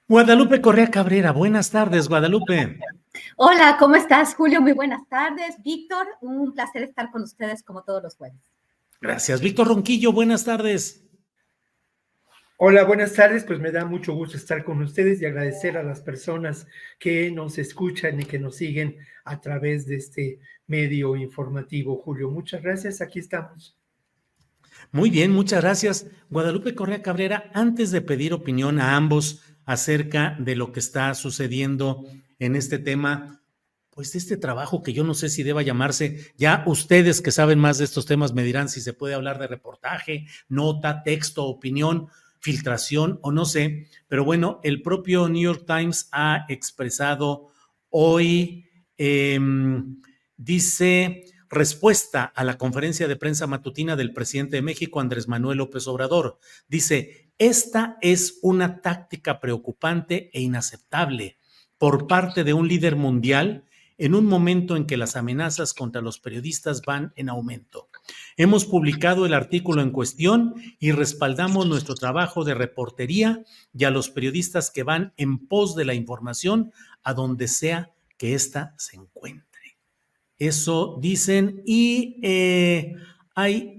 Guadalupe Correa Cabrera, buenas tardes, Guadalupe. Hola, ¿cómo estás, Julio? Muy buenas tardes. Víctor, un placer estar con ustedes como todos los jueves. Gracias. Víctor Ronquillo, buenas tardes. Hola, buenas tardes. Pues me da mucho gusto estar con ustedes y agradecer a las personas que nos escuchan y que nos siguen a través de este medio informativo. Julio, muchas gracias. Aquí estamos. Muy bien, muchas gracias. Guadalupe Correa Cabrera, antes de pedir opinión a ambos acerca de lo que está sucediendo en este tema, pues este trabajo que yo no sé si deba llamarse, ya ustedes que saben más de estos temas me dirán si se puede hablar de reportaje, nota, texto, opinión, filtración o no sé, pero bueno, el propio New York Times ha expresado hoy, eh, dice, respuesta a la conferencia de prensa matutina del presidente de México, Andrés Manuel López Obrador. Dice, esta es una táctica preocupante e inaceptable por parte de un líder mundial en un momento en que las amenazas contra los periodistas van en aumento. Hemos publicado el artículo en cuestión y respaldamos nuestro trabajo de reportería y a los periodistas que van en pos de la información a donde sea que ésta se encuentre. Eso dicen y hay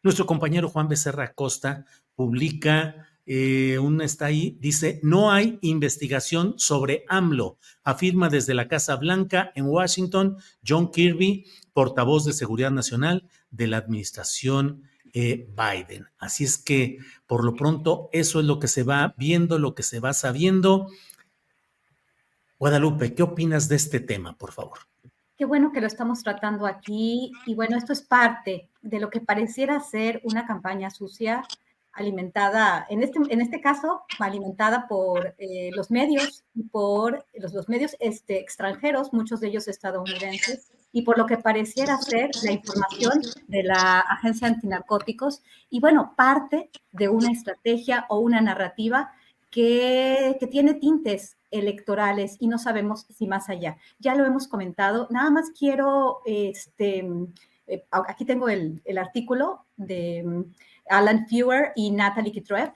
nuestro compañero Juan Becerra Acosta publica está ahí, dice, no hay investigación sobre AMLO, afirma desde la Casa Blanca en Washington John Kirby, portavoz de Seguridad Nacional de la administración Biden. Así es que, por lo pronto, eso es lo que se va viendo, lo que se va sabiendo. Guadalupe, ¿qué opinas de este tema, por favor? Qué bueno que lo estamos tratando aquí y bueno, esto es parte de lo que pareciera ser una campaña sucia alimentada, en este caso, alimentada por los medios y por los medios extranjeros, muchos de ellos estadounidenses, y por lo que pareciera ser la información de la Agencia Antinarcóticos y bueno, parte de una estrategia o una narrativa que tiene tintes electorales y no sabemos si más allá. Ya lo hemos comentado, nada más quiero, aquí tengo el artículo de Alan Feuer y Natalie Kitreff,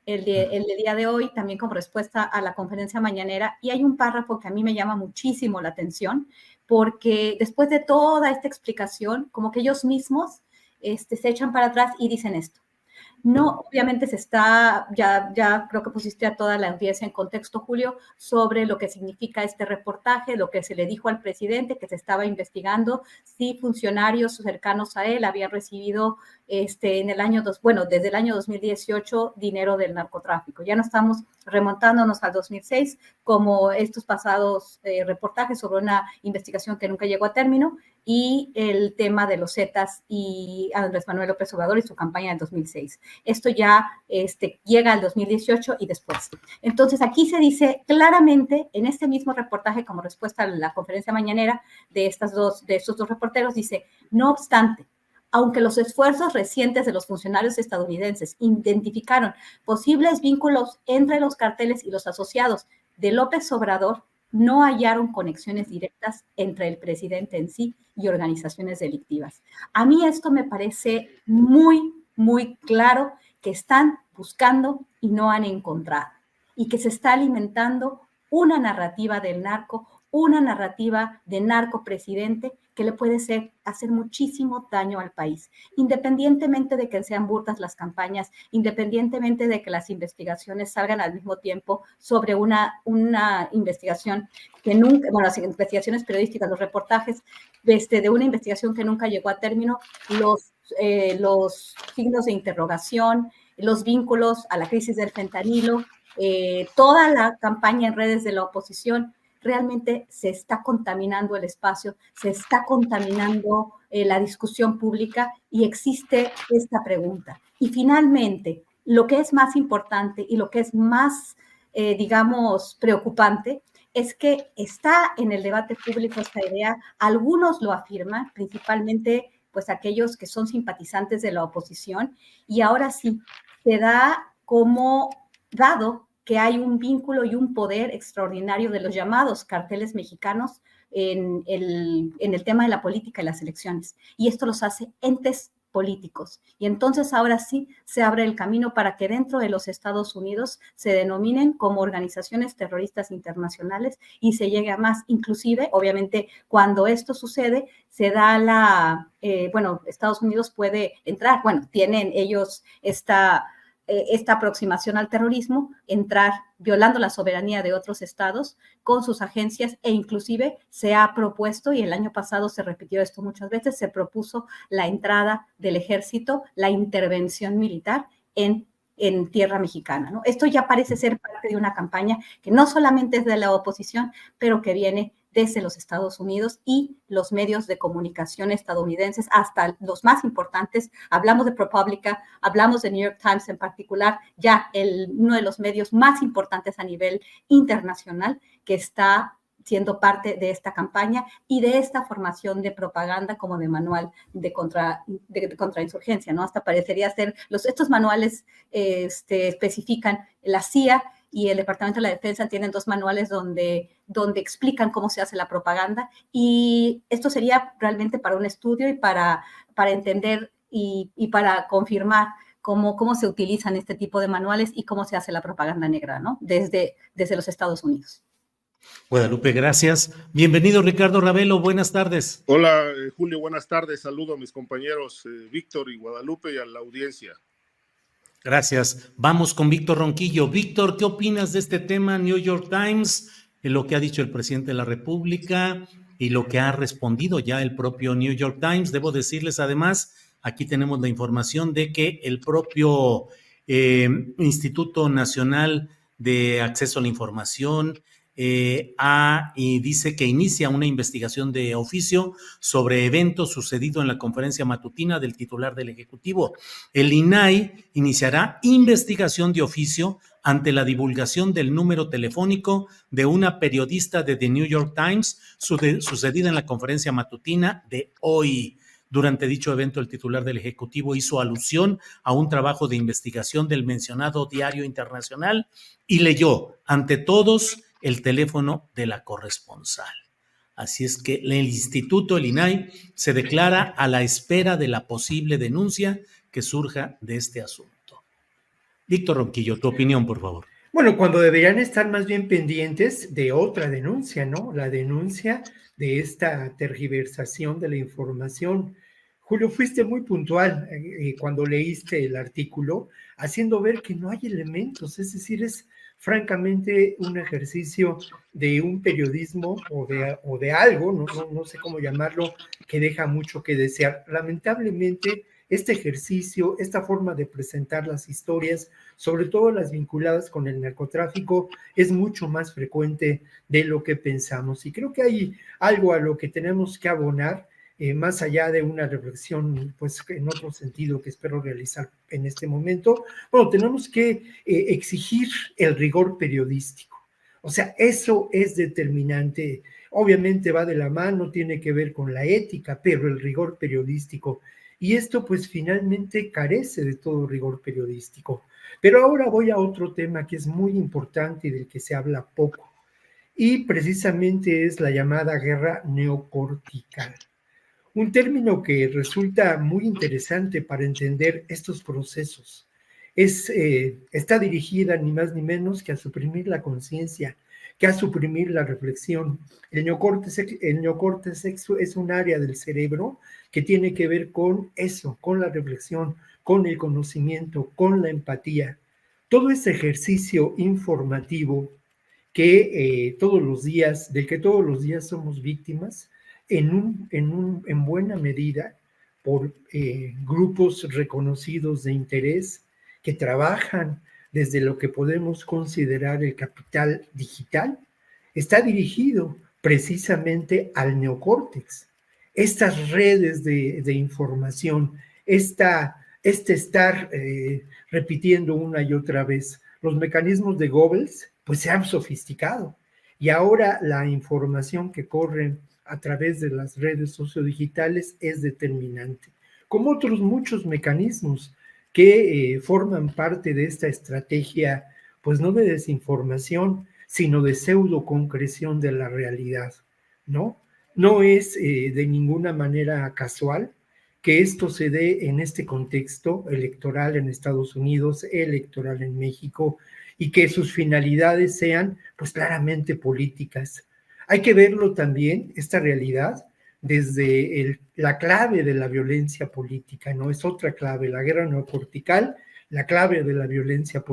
el de día de hoy, también como respuesta a la conferencia mañanera, y hay un párrafo que a mí me llama muchísimo la atención, porque después de toda esta explicación, como que ellos mismos se echan para atrás y dicen esto. No, obviamente ya creo que pusiste a toda la audiencia en contexto, Julio, sobre lo que significa este reportaje, lo que se le dijo al presidente, que se estaba investigando si funcionarios cercanos a él habían recibido desde el año 2018 dinero del narcotráfico. Ya no estamos remontándonos al 2006 como estos pasados reportajes sobre una investigación que nunca llegó a término y el tema de los Zetas y Andrés Manuel López Obrador y su campaña del 2006. Esto ya llega al 2018 y después. Entonces, aquí se dice claramente, en este mismo reportaje, como respuesta a la conferencia mañanera de estos dos reporteros, dice, no obstante, aunque los esfuerzos recientes de los funcionarios estadounidenses identificaron posibles vínculos entre los carteles y los asociados de López Obrador, no hallaron conexiones directas entre el presidente en sí y organizaciones delictivas. A mí esto me parece muy, muy claro que están buscando y no han encontrado, y que se está alimentando una narrativa del narco, una narrativa de narcopresidente que le puede hacer muchísimo daño al país, independientemente de que sean burdas las campañas, independientemente de que las investigaciones salgan al mismo tiempo sobre una investigación que nunca, bueno, las investigaciones periodísticas, los reportajes de una investigación que nunca llegó a término, los signos de interrogación, los vínculos a la crisis del fentanilo, toda la campaña en redes de la oposición, realmente se está contaminando el espacio, se está contaminando la discusión pública y existe esta pregunta. Y finalmente, lo que es más importante y lo que es más, digamos, preocupante es que está en el debate público esta idea, algunos lo afirman, principalmente pues aquellos que son simpatizantes de la oposición, y ahora sí, se da como dado que hay un vínculo y un poder extraordinario de los llamados carteles mexicanos en el tema de la política y las elecciones. Y esto los hace entes políticos. Y entonces ahora sí se abre el camino para que dentro de los Estados Unidos se denominen como organizaciones terroristas internacionales y se llegue a más. Inclusive, obviamente, cuando esto sucede, se da Estados Unidos puede entrar, tienen ellos esta aproximación al terrorismo, entrar violando la soberanía de otros estados con sus agencias e inclusive se ha propuesto, y el año pasado se repitió esto muchas veces, se propuso la entrada del ejército, la intervención militar en tierra mexicana, ¿no? Esto ya parece ser parte de una campaña que no solamente es de la oposición, pero que viene desde los Estados Unidos y los medios de comunicación estadounidenses, hasta los más importantes. Hablamos de ProPublica, hablamos de New York Times en particular, ya uno de los medios más importantes a nivel internacional que está siendo parte de esta campaña y de esta formación de propaganda como de manual de contrainsurgencia, ¿no? Hasta parecería ser, estos manuales especifican la CIA y el Departamento de la Defensa tienen 2 manuales donde explican cómo se hace la propaganda, y esto sería realmente para un estudio y para entender y para confirmar cómo se utilizan este tipo de manuales y cómo se hace la propaganda negra, ¿no? Desde los Estados Unidos. Guadalupe, gracias. Bienvenido, Ricardo Ravelo, buenas tardes. Hola, Julio, buenas tardes. Saludo a mis compañeros Víctor y Guadalupe y a la audiencia. Gracias. Vamos con Víctor Ronquillo. Víctor, ¿qué opinas de este tema? New York Times, lo que ha dicho el presidente de la República y lo que ha respondido ya el propio New York Times. Debo decirles además, aquí tenemos la información de que el propio Instituto Nacional de Acceso a la Información y dice que inicia una investigación de oficio sobre eventos sucedidos en la conferencia matutina del titular del Ejecutivo. El INAI iniciará investigación de oficio ante la divulgación del número telefónico de una periodista de The New York Times sucedida en la conferencia matutina de hoy. Durante dicho evento, el titular del Ejecutivo hizo alusión a un trabajo de investigación del mencionado diario internacional y leyó ante todos el teléfono de la corresponsal. Así es que el instituto, el INAI, se declara a la espera de la posible denuncia que surja de este asunto. Víctor Ronquillo, tu opinión, por favor. Bueno, cuando deberían estar más bien pendientes de otra denuncia, ¿no? La denuncia de esta tergiversación de la información. Julio, fuiste muy puntual cuando leíste el artículo, haciendo ver que no hay elementos, es decir, es francamente un ejercicio de un periodismo o de algo, no sé cómo llamarlo, que deja mucho que desear. Lamentablemente, este ejercicio, esta forma de presentar las historias, sobre todo las vinculadas con el narcotráfico, es mucho más frecuente de lo que pensamos. Y creo que hay algo a lo que tenemos que abonar, más allá de una reflexión, pues en otro sentido que espero realizar en este momento. Bueno, tenemos que exigir el rigor periodístico. O sea, eso es determinante. Obviamente va de la mano, tiene que ver con la ética, pero el rigor periodístico. Y esto pues finalmente carece de todo rigor periodístico. Pero ahora voy a otro tema que es muy importante y del que se habla poco. Y precisamente es la llamada guerra neocortical. Un término que resulta muy interesante para entender estos procesos. Está dirigida ni más ni menos que a suprimir la conciencia, que a suprimir la reflexión. El neocórtex es un área del cerebro que tiene que ver con eso, con la reflexión, con el conocimiento, con la empatía. Todo ese ejercicio informativo que del que todos los días somos víctimas, en buena medida por grupos reconocidos de interés que trabajan desde lo que podemos considerar el capital digital, está dirigido precisamente al neocórtex. Estas redes de información, estar repitiendo una y otra vez los mecanismos de Goebbels, pues se han sofisticado. Y ahora la información que corre a través de las redes sociodigitales es determinante, como otros muchos mecanismos que forman parte de esta estrategia, pues no de desinformación, sino de pseudoconcreción de la realidad, ¿no? No es de ninguna manera casual que esto se dé en este contexto electoral en Estados Unidos, electoral en México, y que sus finalidades sean pues claramente políticas. Hay que verlo también, esta realidad, desde la clave de la violencia política, ¿no? Es otra clave, la guerra neocortical, la clave de la violencia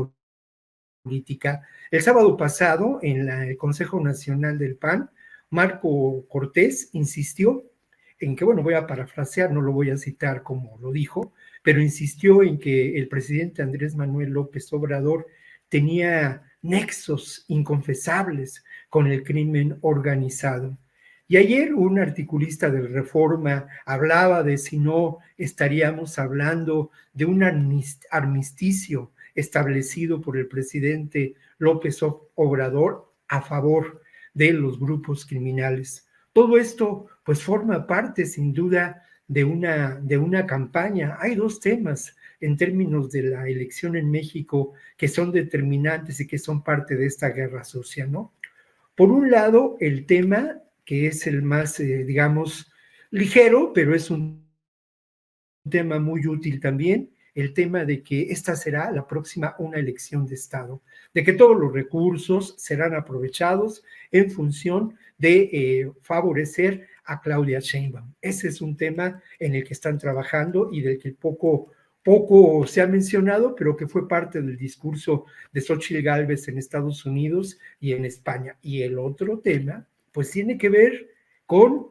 política. El sábado pasado, en el Consejo Nacional del PAN, Marco Cortés insistió en que, bueno, voy a parafrasear, no lo voy a citar como lo dijo, pero insistió en que el presidente Andrés Manuel López Obrador tenía nexos inconfesables con el crimen organizado. Y ayer un articulista de Reforma hablaba de si no estaríamos hablando de un armisticio establecido por el presidente López Obrador a favor de los grupos criminales. Todo esto pues forma parte sin duda de una campaña. Hay dos temas en términos de la elección en México que son determinantes y que son parte de esta guerra sucia, ¿no? Por un lado, el tema que es el más, digamos, ligero, pero es un tema muy útil también, el tema de que esta será la próxima una elección de Estado, de que todos los recursos serán aprovechados en función de favorecer a Claudia Sheinbaum. Ese es un tema en el que están trabajando y del que poco se ha mencionado, pero que fue parte del discurso de Xóchitl Gálvez en Estados Unidos y en España. Y el otro tema, pues tiene que ver con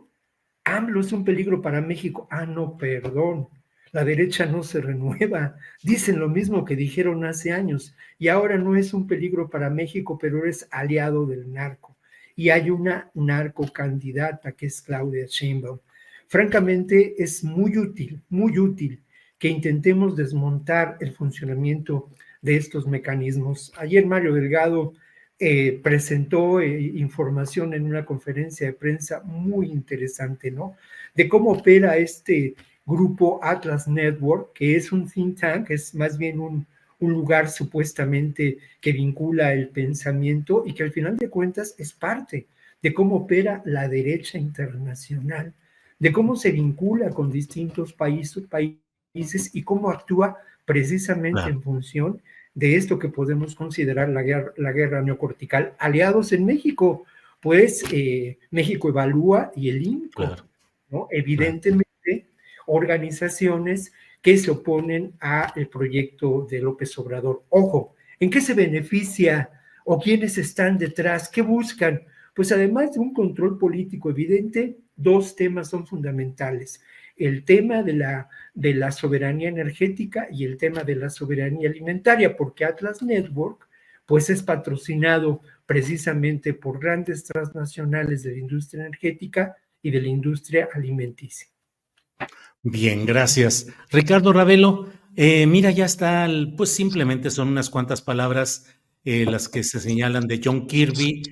AMLO es un peligro para México. Ah, no, perdón. La derecha no se renueva. Dicen lo mismo que dijeron hace años. Y ahora no es un peligro para México, pero es aliado del narco. Y hay una narcocandidata que es Claudia Sheinbaum. Francamente, es muy útil que intentemos desmontar el funcionamiento de estos mecanismos. Ayer Mario Delgado presentó información en una conferencia de prensa muy interesante, ¿no? De cómo opera este grupo Atlas Network, que es un think tank, es más bien un lugar supuestamente que vincula el pensamiento y que al final de cuentas es parte de cómo opera la derecha internacional, de cómo se vincula con distintos países y cómo actúa precisamente en función de esto que podemos considerar la guerra neocortical. Aliados en México, pues México Evalúa y el INCO, ¿no? Evidentemente, organizaciones que se oponen al proyecto de López Obrador. Ojo, ¿en qué se beneficia o quiénes están detrás? ¿Qué buscan? Pues además de un control político evidente, dos temas son fundamentales. El tema de la soberanía energética y el tema de la soberanía alimentaria, porque Atlas Network pues es patrocinado precisamente por grandes transnacionales de la industria energética y de la industria alimenticia. Bien, gracias. Ricardo Ravelo, mira, ya está, pues simplemente son unas cuantas palabras las que se señalan de John Kirby.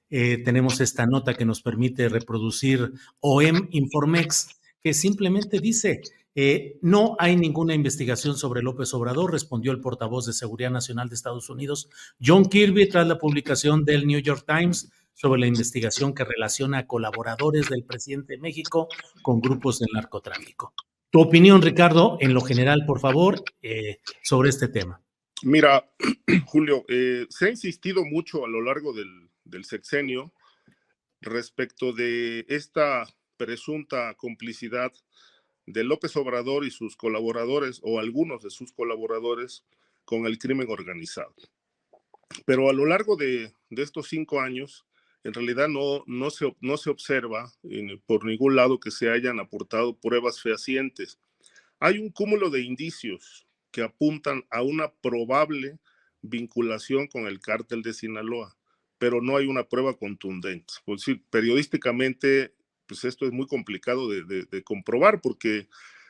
Tenemos esta nota que nos permite reproducir OEM Informex, que simplemente dice, no hay ninguna investigación sobre López Obrador, respondió el portavoz de Seguridad Nacional de Estados Unidos, John Kirby, tras la publicación del New York Times sobre la investigación que relaciona a colaboradores del presidente de México con grupos del narcotráfico. Tu opinión, Ricardo, en lo general, por favor, sobre este tema. Mira, Julio, se ha insistido mucho a lo largo del sexenio respecto de esta presunta complicidad de López Obrador y sus colaboradores o algunos de sus colaboradores con el crimen organizado. Pero a lo largo de estos 5 años, en realidad no se observa por ningún lado que se hayan aportado pruebas fehacientes. Hay un cúmulo de indicios que apuntan a una probable vinculación con el cártel de Sinaloa, pero no hay una prueba contundente. Por decir, periodísticamente, pues esto es muy complicado de comprobar porque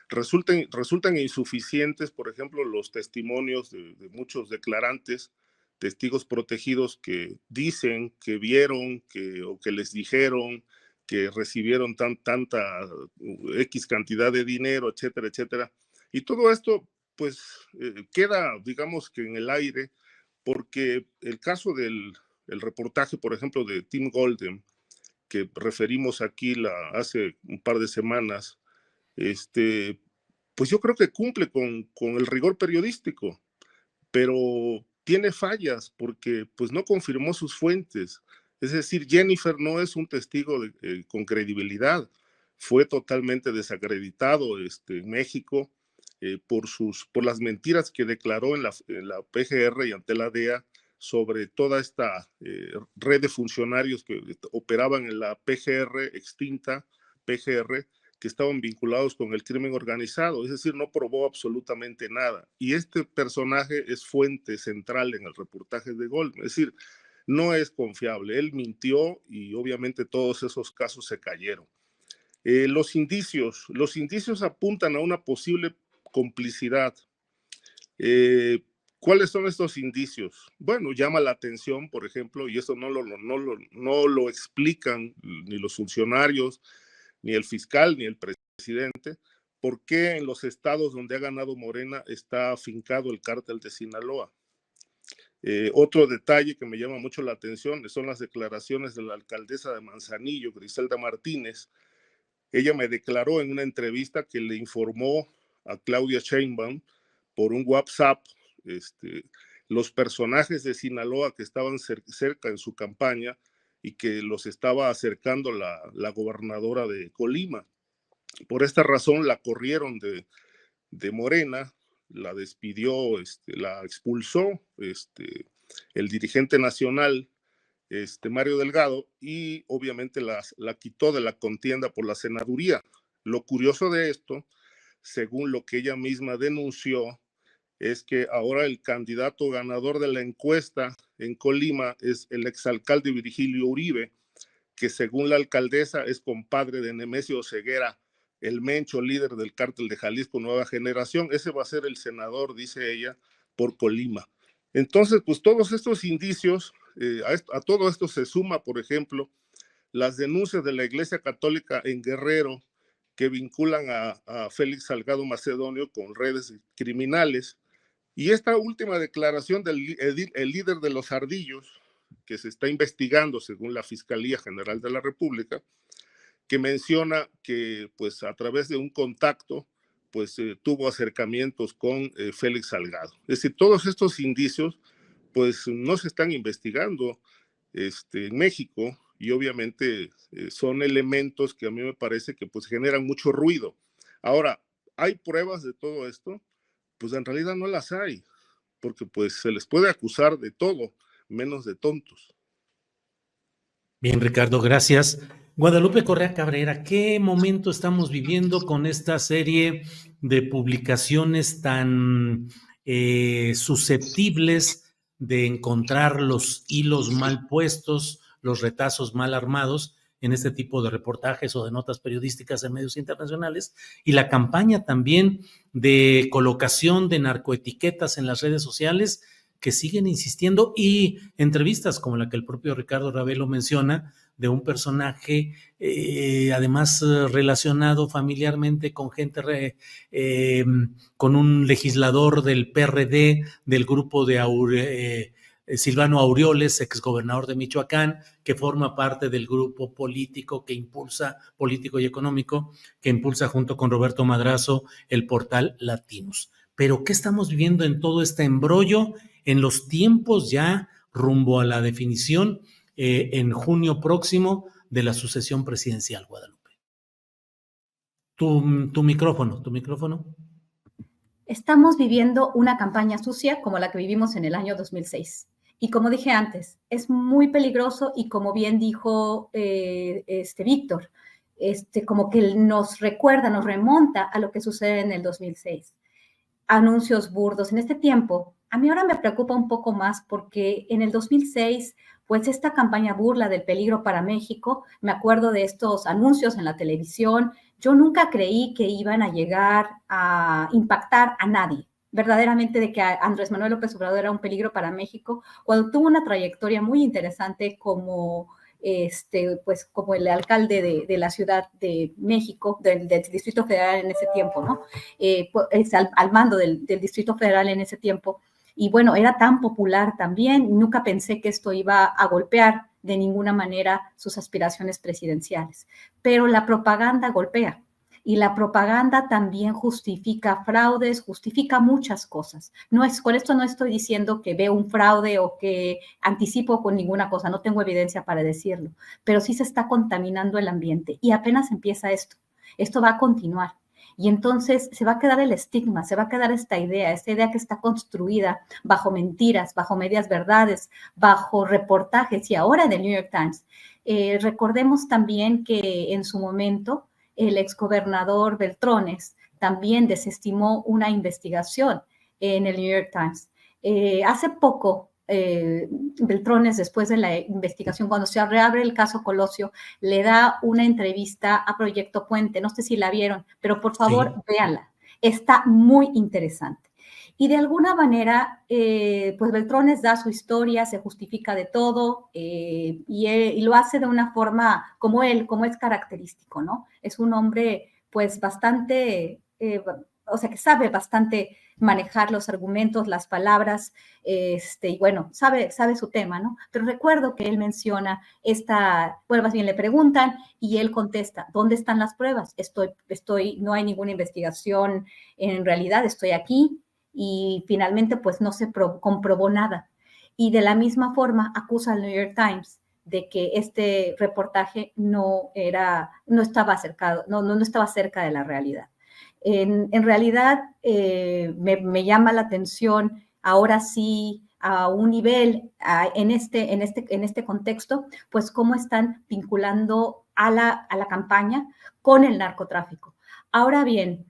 resultan insuficientes, por ejemplo, los testimonios de muchos declarantes, testigos protegidos que dicen que vieron o que les dijeron que recibieron tanta X cantidad de dinero, etcétera, etcétera. Y todo esto, pues, queda, digamos que en el aire, porque el caso del reportaje, por ejemplo, de Tim Golden, que referimos aquí hace un par de semanas, pues yo creo que cumple con el rigor periodístico, pero tiene fallas porque pues no confirmó sus fuentes. Es decir, Jennifer no es un testigo con credibilidad. Fue totalmente desacreditado en México por las mentiras que declaró en la PGR y ante la DEA sobre toda esta red de funcionarios que operaban en la PGR, extinta PGR, que estaban vinculados con el crimen organizado, es decir, no probó absolutamente nada. Y este personaje es fuente central en el reportaje de Goldman, es decir, no es confiable. Él mintió y obviamente todos esos casos se cayeron. Los indicios apuntan a una posible complicidad. ¿Cuáles son estos indicios? Bueno, llama la atención, por ejemplo, y eso no lo explican ni los funcionarios, ni el fiscal, ni el presidente, por qué en los estados donde ha ganado Morena está afincado el cártel de Sinaloa. Otro detalle que me llama mucho la atención son las declaraciones de la alcaldesa de Manzanillo, Griselda Martínez. Ella me declaró en una entrevista que le informó a Claudia Sheinbaum por un WhatsApp los personajes de Sinaloa que estaban cerca en su campaña y que los estaba acercando la gobernadora de Colima. Por esta razón la corrieron de Morena, la despidió, la expulsó el dirigente nacional, Mario Delgado, y obviamente la quitó de la contienda por la senaduría. Lo curioso de esto, según lo que ella misma denunció, es que ahora el candidato ganador de la encuesta en Colima es el exalcalde Virgilio Uribe, que según la alcaldesa es compadre de Nemesio Ceguera, el Mencho, líder del cártel de Jalisco Nueva Generación. Ese va a ser el senador, dice ella, por Colima. Entonces, pues todos estos indicios, a todo esto se suma, por ejemplo, las denuncias de la Iglesia Católica en Guerrero que vinculan a Félix Salgado Macedonio con redes criminales. Y esta última declaración del líder de los Ardillos, que se está investigando según la Fiscalía General de la República, que menciona que pues a través de un contacto pues tuvo acercamientos con Félix Salgado. Es decir, todos estos indicios pues no se están investigando en México y obviamente son elementos que a mí me parece que pues generan mucho ruido. Ahora, ¿hay pruebas de todo esto? Pues en realidad no las hay, porque pues se les puede acusar de todo, menos de tontos. Bien, Ricardo, gracias. Guadalupe Correa Cabrera, ¿qué momento estamos viviendo con esta serie de publicaciones tan susceptibles de encontrar los hilos mal puestos, los retazos mal armados en este tipo de reportajes o de notas periodísticas en medios internacionales, y la campaña también de colocación de narcoetiquetas en las redes sociales que siguen insistiendo, y entrevistas como la que el propio Ricardo Ravelo menciona de un personaje además relacionado familiarmente con gente, con un legislador del PRD, del grupo de Silvano Aureoles, exgobernador de Michoacán, que forma parte del grupo político y económico, que impulsa junto con Roberto Madrazo el portal Latinos. Pero ¿qué estamos viviendo en todo este embrollo en los tiempos ya rumbo a la definición en junio próximo de la sucesión presidencial, Guadalupe? Tu micrófono. Estamos viviendo una campaña sucia como la que vivimos en el año 2006. Y como dije antes, es muy peligroso y como bien dijo Víctor, como que nos recuerda, nos remonta a lo que sucede en el 2006. Anuncios burdos. En este tiempo, a mí ahora me preocupa un poco más porque en el 2006, pues esta campaña burla del peligro para México, me acuerdo de estos anuncios en la televisión, yo nunca creí que iban a llegar a impactar a nadie, verdaderamente, de que Andrés Manuel López Obrador era un peligro para México, cuando tuvo una trayectoria muy interesante como pues como el alcalde de la Ciudad de México, del Distrito Federal en ese tiempo, ¿no? Al mando del Distrito Federal en ese tiempo. Y bueno, era tan popular también, nunca pensé que esto iba a golpear de ninguna manera sus aspiraciones presidenciales. Pero la propaganda golpea. Y la propaganda también justifica fraudes, justifica muchas cosas. Con esto no estoy diciendo que veo un fraude o que anticipo con ninguna cosa, no tengo evidencia para decirlo, pero sí se está contaminando el ambiente y apenas empieza esto. Esto va a continuar. Y entonces se va a quedar el estigma, se va a quedar esta idea que está construida bajo mentiras, bajo medias verdades, bajo reportajes y ahora del New York Times. Recordemos también que en su momento el exgobernador Beltrones también desestimó una investigación en el New York Times. Hace poco, Beltrones, después de la investigación, cuando se reabre el caso Colosio, le da una entrevista a Proyecto Puente. No sé si la vieron, pero por favor, véanla. Está muy interesante. Y de alguna manera, pues Beltrones da su historia, se justifica de todo y lo hace de una forma como es característico, ¿no? Es un hombre, pues, bastante, o sea, que sabe bastante manejar los argumentos, las palabras, y bueno, sabe su tema, ¿no? Pero recuerdo que él menciona bueno, más bien le preguntan y él contesta, ¿dónde están las pruebas? No hay ninguna investigación, en realidad estoy aquí, y finalmente pues no se comprobó nada. Y de la misma forma acusa al New York Times de que este reportaje no estaba cerca de la realidad. En realidad me llama la atención ahora sí a un nivel en este contexto, pues cómo están vinculando a la campaña con el narcotráfico. Ahora bien,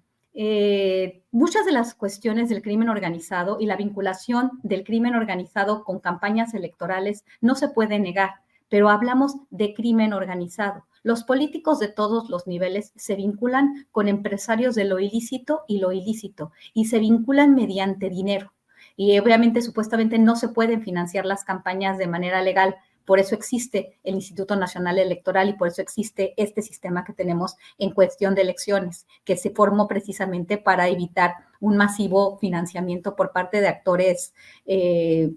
muchas de las cuestiones del crimen organizado y la vinculación del crimen organizado con campañas electorales no se puede negar, pero hablamos de crimen organizado. Los políticos de todos los niveles se vinculan con empresarios de lo ilícito y se vinculan mediante dinero. Y obviamente, supuestamente, no se pueden financiar las campañas de manera legal. Por eso existe el Instituto Nacional Electoral y por eso existe este sistema que tenemos en cuestión de elecciones, que se formó precisamente para evitar un masivo financiamiento por parte de actores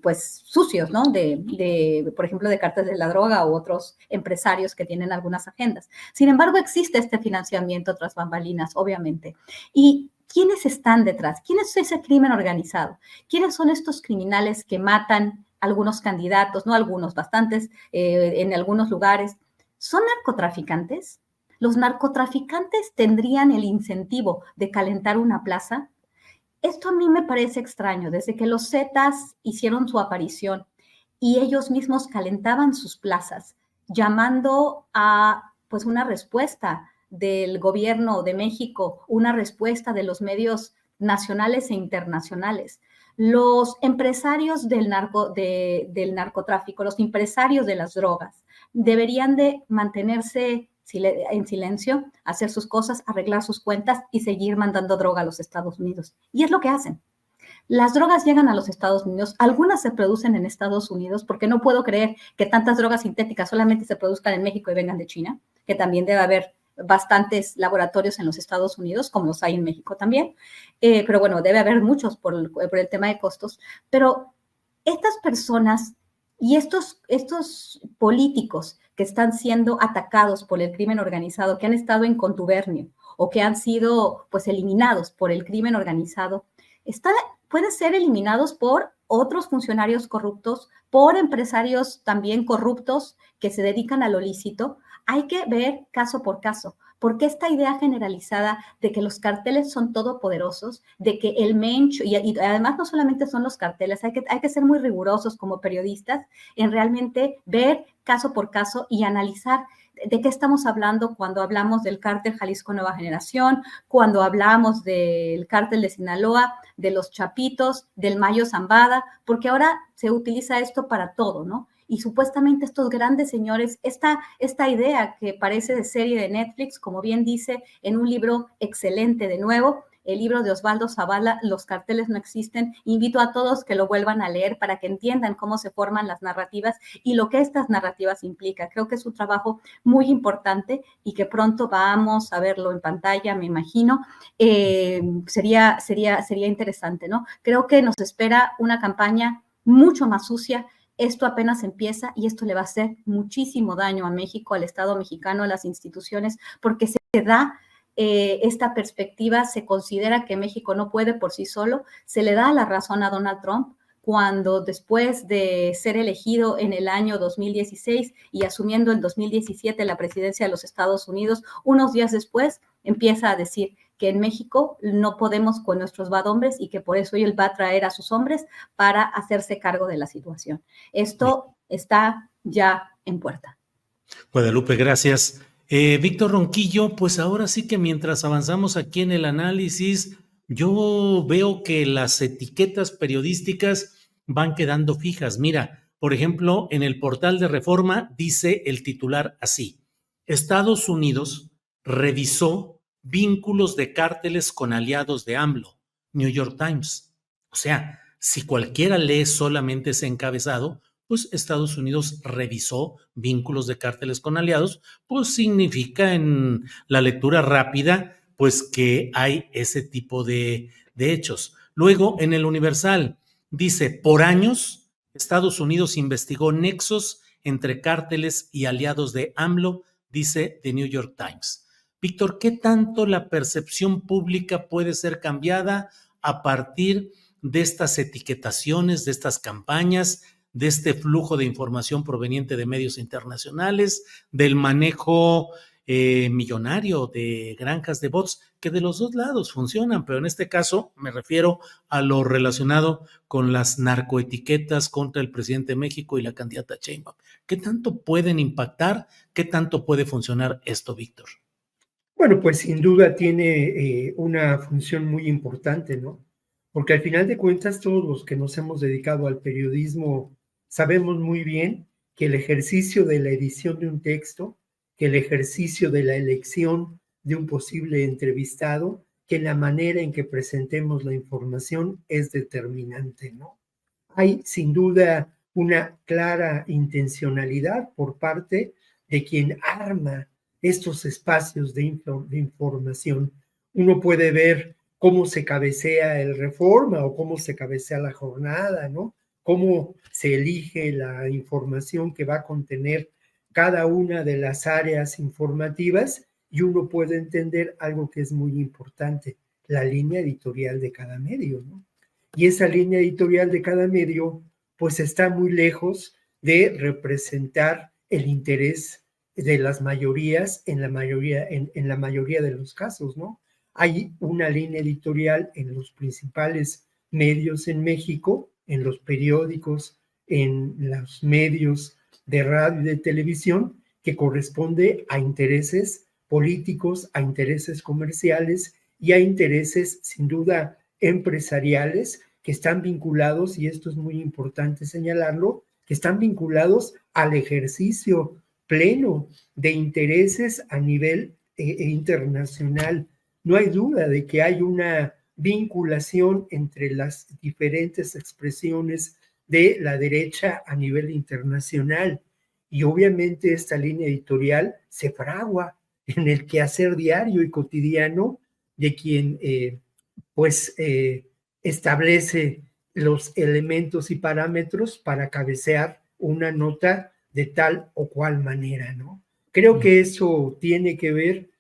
pues sucios, ¿no? Por ejemplo, de cárteles de la droga u otros empresarios que tienen algunas agendas. Sin embargo, existe este financiamiento tras bambalinas, obviamente. Y ¿quiénes están detrás? ¿Quién es ese crimen organizado? ¿Quiénes son estos criminales que matan algunos candidatos, no algunos, bastantes, en algunos lugares? ¿Son narcotraficantes? ¿Los narcotraficantes tendrían el incentivo de calentar una plaza? Esto a mí me parece extraño. Desde que los Zetas hicieron su aparición y ellos mismos calentaban sus plazas, llamando a pues una respuesta del gobierno de México, una respuesta de los medios nacionales e internacionales. Los empresarios del narcotráfico, los empresarios de las drogas, deberían de mantenerse en silencio, hacer sus cosas, arreglar sus cuentas y seguir mandando droga a los Estados Unidos. Y es lo que hacen. Las drogas llegan a los Estados Unidos, algunas se producen en Estados Unidos, porque no puedo creer que tantas drogas sintéticas solamente se produzcan en México y vengan de China, que también debe haber bastantes laboratorios en los Estados Unidos, como los hay en México también, pero bueno, debe haber muchos por el tema de costos, pero estas personas y estos políticos que están siendo atacados por el crimen organizado, que han estado en contubernio o que han sido pues eliminados por el crimen organizado, pueden ser eliminados por otros funcionarios corruptos, por empresarios también corruptos que se dedican a lo lícito. Hay que ver caso por caso, porque esta idea generalizada de que los carteles son todopoderosos, de que el mencho, y además no solamente son los carteles, hay que ser muy rigurosos como periodistas en realmente ver caso por caso y analizar de qué estamos hablando cuando hablamos del cártel Jalisco Nueva Generación, cuando hablamos del cártel de Sinaloa, de los Chapitos, del Mayo Zambada, porque ahora se utiliza esto para todo, ¿no? Y supuestamente estos grandes señores, esta idea que parece de serie de Netflix, como bien dice en un libro excelente de nuevo, el libro de Osvaldo Zavala, Los carteles no existen. Invito a todos que lo vuelvan a leer para que entiendan cómo se forman las narrativas y lo que estas narrativas implican. Creo que es un trabajo muy importante y que pronto vamos a verlo en pantalla, me imagino. Sería interesante, ¿no? Creo que nos espera una campaña mucho más sucia. Esto apenas empieza y esto le va a hacer muchísimo daño a México, al Estado mexicano, a las instituciones, porque se da esta perspectiva, se considera que México no puede por sí solo, se le da la razón a Donald Trump cuando después de ser elegido en el año 2016 y asumiendo en 2017 la presidencia de los Estados Unidos, unos días después empieza a decir que en México no podemos con nuestros bad hombres y que por eso él va a traer a sus hombres para hacerse cargo de la situación. Esto está ya en puerta. Guadalupe, gracias. Víctor Ronquillo, pues ahora sí que mientras avanzamos aquí en el análisis, yo veo que las etiquetas periodísticas van quedando fijas. Mira, por ejemplo, en el portal de Reforma dice el titular así: Estados Unidos revisó vínculos de cárteles con aliados de AMLO, New York Times. O sea, si cualquiera lee solamente ese encabezado, pues Estados Unidos revisó vínculos de cárteles con aliados, pues significa en la lectura rápida, pues que hay ese tipo de hechos. Luego, en el Universal, dice, por años, Estados Unidos investigó nexos entre cárteles y aliados de AMLO, dice The New York Times. Víctor, ¿qué tanto la percepción pública puede ser cambiada a partir de estas etiquetaciones, de estas campañas, de este flujo de información proveniente de medios internacionales, del manejo millonario de granjas de bots, que de los dos lados funcionan, pero en este caso me refiero a lo relacionado con las narcoetiquetas contra el presidente de México y la candidata Sheinbaum? ¿Qué tanto pueden impactar? ¿Qué tanto puede funcionar esto, Víctor? Bueno, pues sin duda tiene una función muy importante, ¿no? Porque al final de cuentas todos los que nos hemos dedicado al periodismo sabemos muy bien que el ejercicio de la edición de un texto, que el ejercicio de la elección de un posible entrevistado, que la manera en que presentemos la información es determinante, ¿no? Hay sin duda una clara intencionalidad por parte de quien arma estos espacios de información. Uno puede ver cómo se cabecea el Reforma o cómo se cabecea la jornada, ¿no? Cómo se elige la información que va a contener cada una de las áreas informativas, y uno puede entender algo que es muy importante, la línea editorial de cada medio, ¿no? Y esa línea editorial de cada medio pues está muy lejos de representar el interés de las mayorías en la mayoría de los casos, ¿no? Hay una línea editorial en los principales medios en México, en los periódicos, en los medios de radio y de televisión, que corresponde a intereses políticos, a intereses comerciales y a intereses, sin duda, empresariales, que están vinculados, y esto es muy importante señalarlo, que están vinculados al ejercicio pleno de intereses a nivel internacional. No hay duda de que hay una vinculación entre las diferentes expresiones de la derecha a nivel internacional, y obviamente esta línea editorial se fragua en el quehacer diario y cotidiano de quien establece los elementos y parámetros para cabecear una nota de tal o cual manera, ¿no? Creo que eso tiene que ver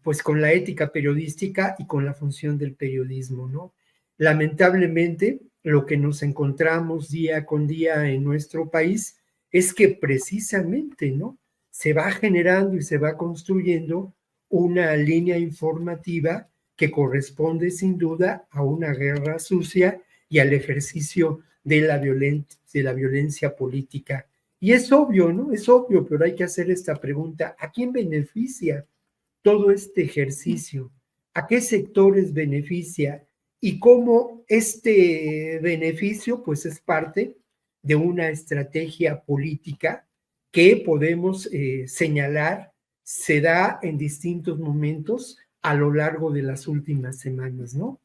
pues con la ética periodística y con la función del periodismo, ¿no? Lamentablemente, lo que nos encontramos día con día en nuestro país es que precisamente, ¿no?, se va generando y se va construyendo una línea informativa que corresponde sin duda a una guerra sucia y al ejercicio de la violencia política. Y es obvio, ¿no? Es obvio, pero hay que hacer esta pregunta: ¿a quién beneficia todo este ejercicio? ¿A qué sectores beneficia? Y cómo este beneficio, pues, es parte de una estrategia política que podemos señalar se da en distintos momentos a lo largo de las últimas semanas, ¿no?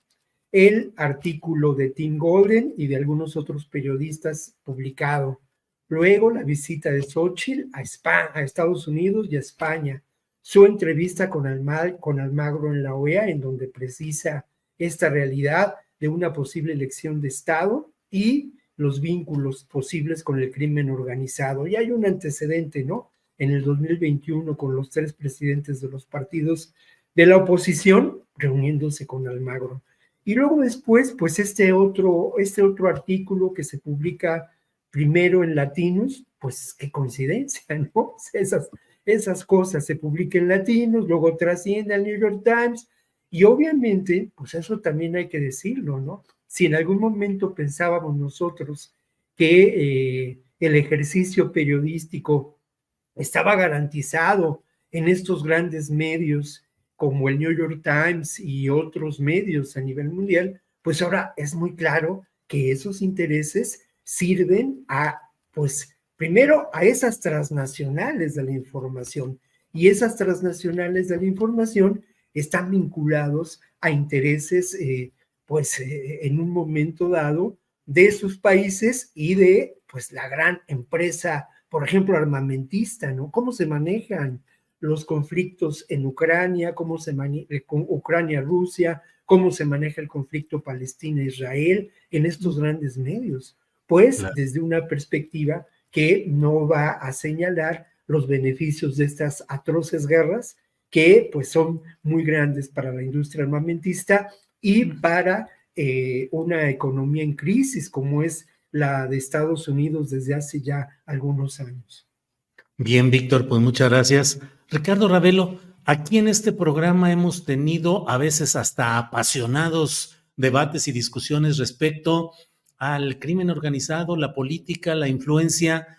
El artículo de Tim Golden y de algunos otros periodistas publicado. Luego la visita de Xóchitl a Estados Unidos y a España. Su entrevista con Almagro en la OEA, en donde precisa esta realidad de una posible elección de Estado y los vínculos posibles con el crimen organizado. Y hay un antecedente, ¿no? En el 2021, con los 3 presidentes de los partidos de la oposición reuniéndose con Almagro. Y luego después, pues este otro artículo que se publica primero en Latinos, pues qué coincidencia, ¿no? Esas cosas se publican en Latinos, luego trasciende al New York Times, y obviamente, pues eso también hay que decirlo, ¿no? Si en algún momento pensábamos nosotros que el ejercicio periodístico estaba garantizado en estos grandes medios como el New York Times y otros medios a nivel mundial, pues ahora es muy claro que esos intereses sirven a, pues, primero a esas transnacionales de la información, y esas transnacionales de la información están vinculados a intereses, en un momento dado de sus países y de, pues, la gran empresa, por ejemplo, armamentista, ¿no? ¿Cómo se manejan los conflictos en Ucrania, cómo se maneja Ucrania-Rusia, cómo se maneja el conflicto Palestina-Israel en estos grandes medios? Pues Claro. desde una perspectiva que no va a señalar los beneficios de estas atroces guerras, que pues son muy grandes para la industria armamentista y para una economía en crisis como es la de Estados Unidos desde hace ya algunos años. Bien, Víctor, pues muchas gracias. Ricardo Ravelo, aquí en este programa hemos tenido a veces hasta apasionados debates y discusiones respecto al crimen organizado, la política, la influencia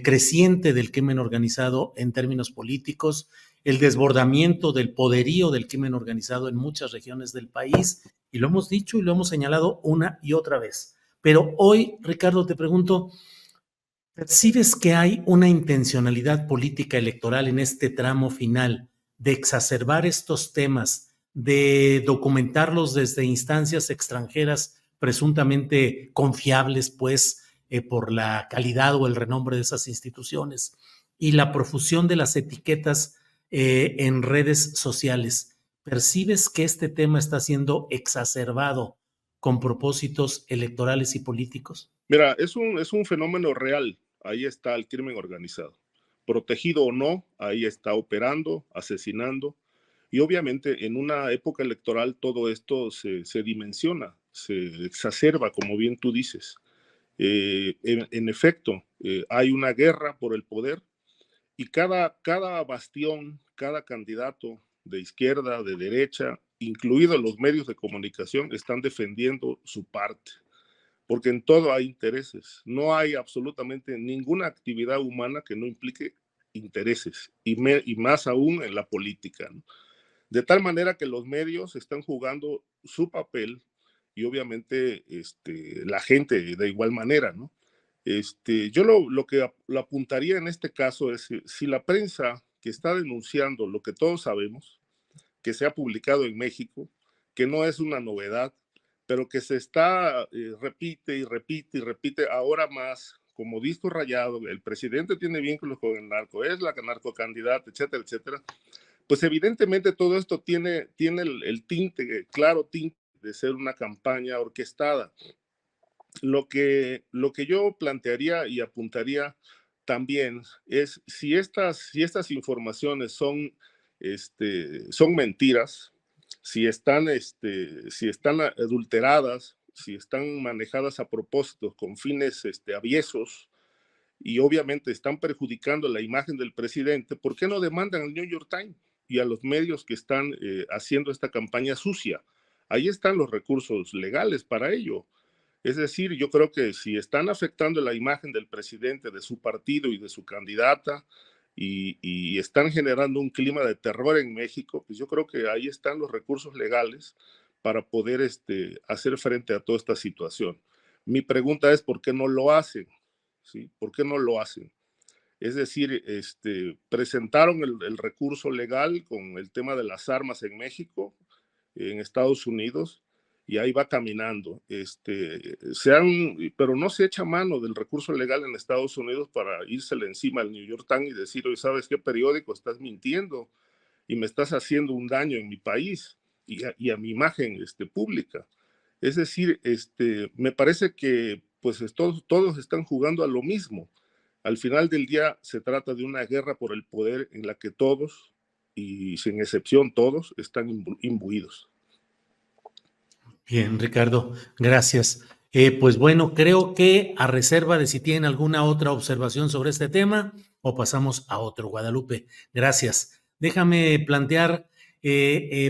creciente del crimen organizado en términos políticos, el desbordamiento del poderío del crimen organizado en muchas regiones del país, y lo hemos dicho y lo hemos señalado una y otra vez. Pero hoy, Ricardo, te pregunto, ¿percibes que hay una intencionalidad política electoral en este tramo final de exacerbar estos temas, de documentarlos desde instancias extranjeras presuntamente confiables, pues, por la calidad o el renombre de esas instituciones y la profusión de las etiquetas en redes sociales? ¿Percibes que este tema está siendo exacerbado con propósitos electorales y políticos? Mira, es un fenómeno real. Ahí está el crimen organizado. Protegido o no, ahí está operando, asesinando. Y obviamente en una época electoral todo esto se dimensiona, se exacerba, como bien tú dices. En efecto, hay una guerra por el poder y cada bastión, cada candidato de izquierda, de derecha, incluidos los medios de comunicación, están defendiendo su parte, porque en todo hay intereses. No hay absolutamente ninguna actividad humana que no implique intereses, y más aún en la política, ¿no? De tal manera que los medios están jugando su papel y obviamente la gente de igual manera, ¿no? Yo lo que lo apuntaría en este caso es si la prensa que está denunciando lo que todos sabemos, que se ha publicado en México, que no es una novedad, pero que se está, repite y repite y repite ahora más, como disco rayado, el presidente tiene vínculos con el narco, es la narcocandidata, etcétera, etcétera, pues evidentemente todo esto tiene el tinte, claro tinte de ser una campaña orquestada. Lo que yo plantearía y apuntaría también es si estas informaciones son mentiras, si están adulteradas, si están manejadas a propósito con fines aviesos y obviamente están perjudicando la imagen del presidente, ¿por qué no demandan al New York Times y a los medios que están haciendo esta campaña sucia? Ahí están los recursos legales para ello. Es decir, yo creo que si están afectando la imagen del presidente, de su partido y de su candidata, y están generando un clima de terror en México, pues yo creo que ahí están los recursos legales para poder hacer frente a toda esta situación. Mi pregunta es, ¿por qué no lo hacen? ¿Sí? ¿Por qué no lo hacen? Es decir, presentaron el recurso legal con el tema de las armas en México, en Estados Unidos, y ahí va caminando. Pero no se echa mano del recurso legal en Estados Unidos para írsele encima al New York Times y decir, oye, ¿sabes qué periódico? Estás mintiendo y me estás haciendo un daño en mi país y a mi imagen pública. Es decir, me parece que pues todos están jugando a lo mismo. Al final del día se trata de una guerra por el poder en la que todos y sin excepción todos están imbuidos. Bien, Ricardo, gracias. Pues bueno, creo que a reserva de si tienen alguna otra observación sobre este tema o pasamos a otro, Guadalupe. Gracias. Déjame plantear,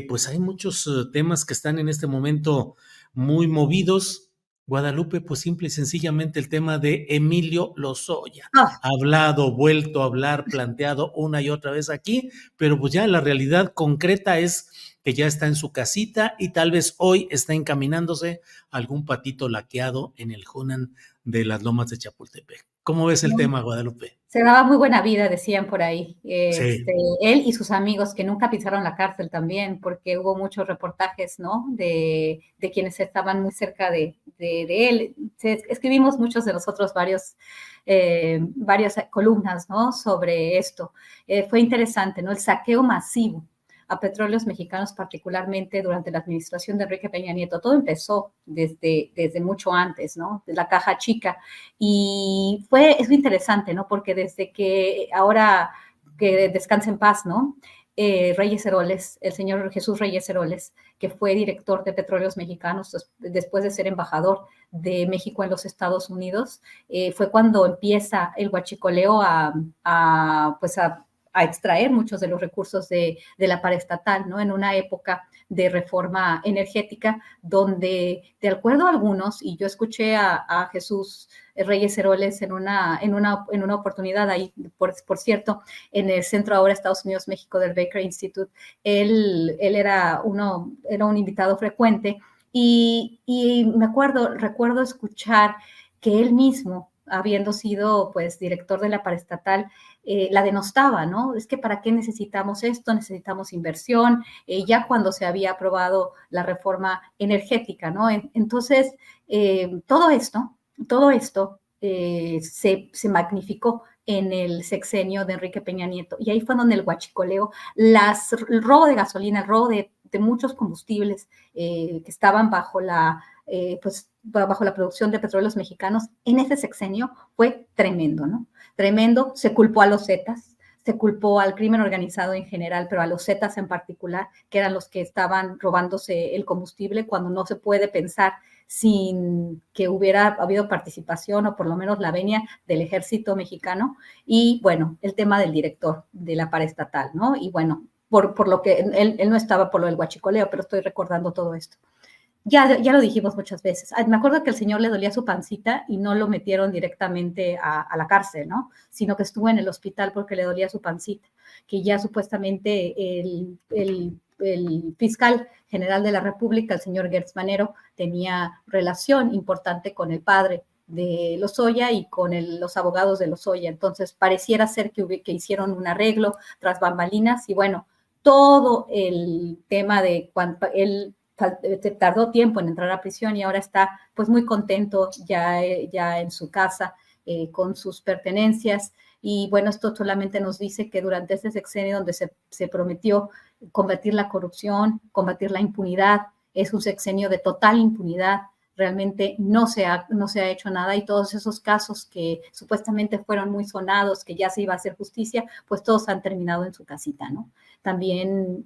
pues hay muchos temas que están en este momento muy movidos. Guadalupe, pues simple y sencillamente el tema de Emilio Lozoya. Ah, Hablado, vuelto a hablar, planteado una y otra vez aquí, pero pues ya la realidad concreta es que ya está en su casita y tal vez hoy está encaminándose a algún patito laqueado en el Hunan de las Lomas de Chapultepec. ¿Cómo ves el tema, Guadalupe? se daba muy buena vida, decían por ahí. Sí. Él y sus amigos que nunca pisaron la cárcel también, porque hubo muchos reportajes, ¿no? De quienes estaban muy cerca de él. Escribimos muchos de nosotros varias columnas, ¿no? Sobre esto. Fue interesante, ¿no? El saqueo masivo a petróleos mexicanos, particularmente durante la administración de Enrique Peña Nieto. Todo empezó desde mucho antes, ¿no? De la caja chica. Y es interesante, ¿no? Porque desde que ahora, que descanse en paz, ¿no? Reyes Heroles, el señor Jesús Reyes Heroles, que fue director de Petróleos Mexicanos después de ser embajador de México en los Estados Unidos, fue cuando empieza el huachicoleo a extraer muchos de los recursos de la paraestatal, ¿no? En una época de reforma energética donde, de acuerdo a algunos, y yo escuché a Jesús Reyes Heroles en una oportunidad ahí, por cierto, en el Centro ahora Estados Unidos-México del Baker Institute, él era un invitado frecuente y recuerdo escuchar que él mismo, habiendo sido pues director de la paraestatal, la denostaba, ¿no? Es que ¿para qué necesitamos esto? Necesitamos inversión, ya cuando se había aprobado la reforma energética, ¿no? Entonces, todo esto se magnificó en el sexenio de Enrique Peña Nieto. Y ahí fue donde el huachicoleo, el robo de gasolina, el robo de muchos combustibles que estaban bajo la producción de petróleos mexicanos, en ese sexenio fue tremendo, ¿no? Tremendo. Se culpó a los Zetas, se culpó al crimen organizado en general, pero a los Zetas en particular, que eran los que estaban robándose el combustible, cuando no se puede pensar sin que hubiera habido participación o por lo menos la venia del ejército mexicano. Y bueno, el tema del director de la paraestatal, ¿no? Y bueno, por lo que él no estaba por lo del huachicoleo, pero estoy recordando todo esto. Ya lo dijimos muchas veces. Me acuerdo que al señor le dolía su pancita y no lo metieron directamente a la cárcel, ¿no? Sino que estuvo en el hospital porque le dolía su pancita, que ya supuestamente el fiscal general de la República, el señor Gertz Manero, tenía relación importante con el padre de Lozoya y con los abogados de Lozoya. Entonces, pareciera ser que hicieron un arreglo tras bambalinas y bueno, todo el tema de cuando él tardó tiempo en entrar a prisión y ahora está pues muy contento ya en su casa con sus pertenencias. Y bueno, esto solamente nos dice que durante este sexenio donde se prometió combatir la corrupción, combatir la impunidad, es un sexenio de total impunidad. Realmente no se ha hecho nada y todos esos casos que supuestamente fueron muy sonados, que ya se iba a hacer justicia, pues todos han terminado en su casita, ¿no? También,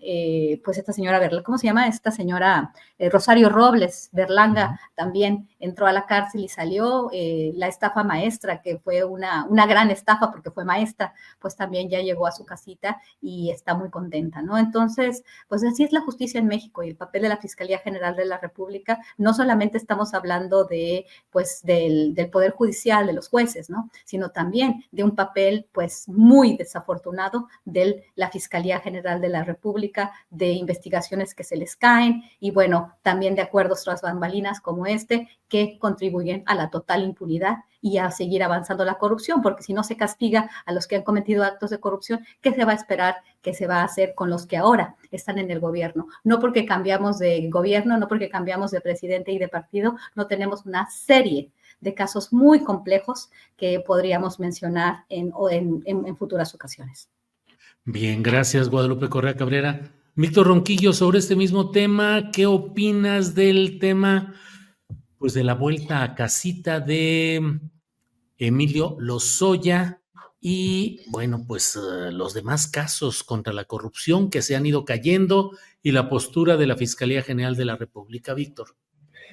pues esta señora, ¿cómo se llama? Esta señora Rosario Robles Berlanga también entró a la cárcel y salió. La estafa maestra, que fue una gran estafa porque fue maestra, pues también ya llegó a su casita y está muy contenta, ¿no? Entonces, pues así es la justicia en México y el papel de la Fiscalía General de la República. No solamente estamos hablando del Poder Judicial, de los jueces, ¿no? Sino también de un papel, pues, muy desafortunado de la Fiscalía General de la República, de investigaciones que se les caen y, bueno, también de acuerdos tras bambalinas como este, que contribuyen a la total impunidad y a seguir avanzando la corrupción, porque si no se castiga a los que han cometido actos de corrupción, ¿qué se va a esperar que se va a hacer con los que ahora están en el gobierno? No porque cambiamos de gobierno, no porque cambiamos de presidente y de partido, no tenemos una serie de casos muy complejos que podríamos mencionar en futuras ocasiones. Bien, gracias, Guadalupe Correa Cabrera. Víctor Ronquillo, sobre este mismo tema, ¿qué opinas del tema, pues, de la vuelta a casita de Emilio Lozoya y bueno, pues los demás casos contra la corrupción que se han ido cayendo y la postura de la Fiscalía General de la República, Víctor.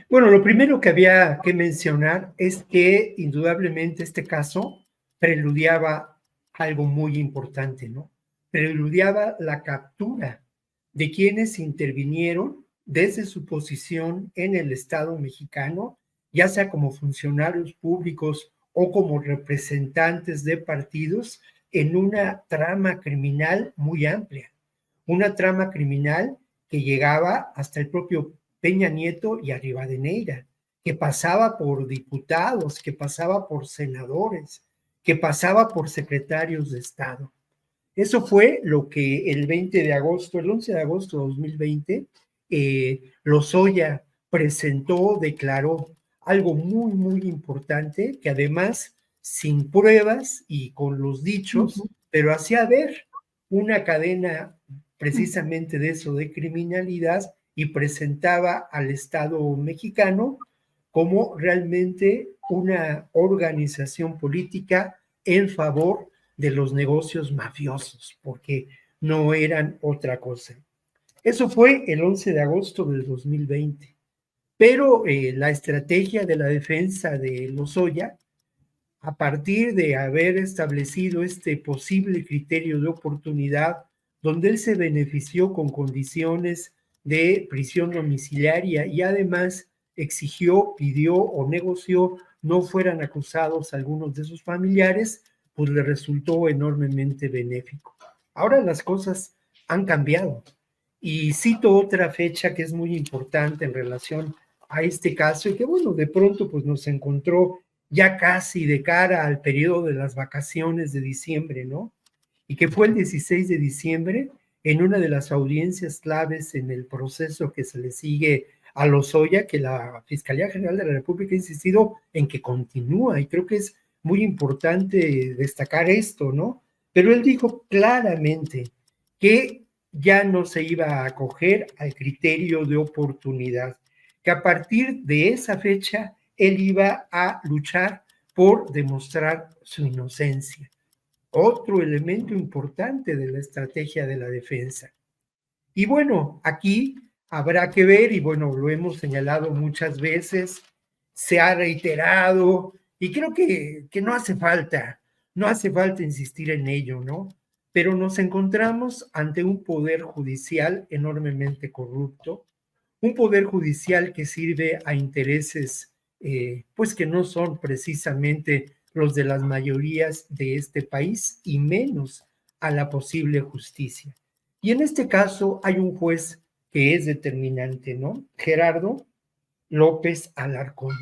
Bueno, lo primero que había que mencionar es que indudablemente este caso preludiaba algo muy importante, ¿no? Preludiaba la captura de quienes intervinieron desde su posición en el Estado mexicano, ya sea como funcionarios públicos o como representantes de partidos, en una trama criminal muy amplia, una trama criminal que llegaba hasta el propio Peña Nieto y a Rivadeneira, que pasaba por diputados, que pasaba por senadores, que pasaba por secretarios de Estado. Eso fue lo que el 11 de agosto de 2020, Lozoya presentó, declaró algo muy, muy importante, que además, sin pruebas y con los dichos, pero hacía ver una cadena precisamente de eso, de criminalidad, y presentaba al Estado mexicano como realmente una organización política en favor de los negocios mafiosos, porque no eran otra cosa. Eso fue el 11 de agosto del 2020. Pero la estrategia de la defensa de Lozoya, a partir de haber establecido este posible criterio de oportunidad, donde él se benefició con condiciones de prisión domiciliaria y además exigió, pidió o negoció no fueran acusados algunos de sus familiares, pues le resultó enormemente benéfico. Ahora las cosas han cambiado y cito otra fecha que es muy importante en relación a este caso y que bueno, de pronto pues nos encontró ya casi de cara al periodo de las vacaciones de diciembre, ¿no? Y que fue el 16 de diciembre, en una de las audiencias claves en el proceso que se le sigue a Lozoya, que la Fiscalía General de la República ha insistido en que continúa, y creo que es muy importante destacar esto, ¿no? Pero él dijo claramente que ya no se iba a acoger al criterio de oportunidad, que a partir de esa fecha él iba a luchar por demostrar su inocencia. Otro elemento importante de la estrategia de la defensa. Y bueno, aquí habrá que ver, y bueno, lo hemos señalado muchas veces, se ha reiterado, y creo que no hace falta insistir en ello, ¿no? Pero nos encontramos ante un poder judicial enormemente corrupto, un poder judicial que sirve a intereses pues que no son precisamente los de las mayorías de este país y menos a la posible justicia. Y en este caso hay un juez que es determinante, ¿no? Gerardo López Alarcón.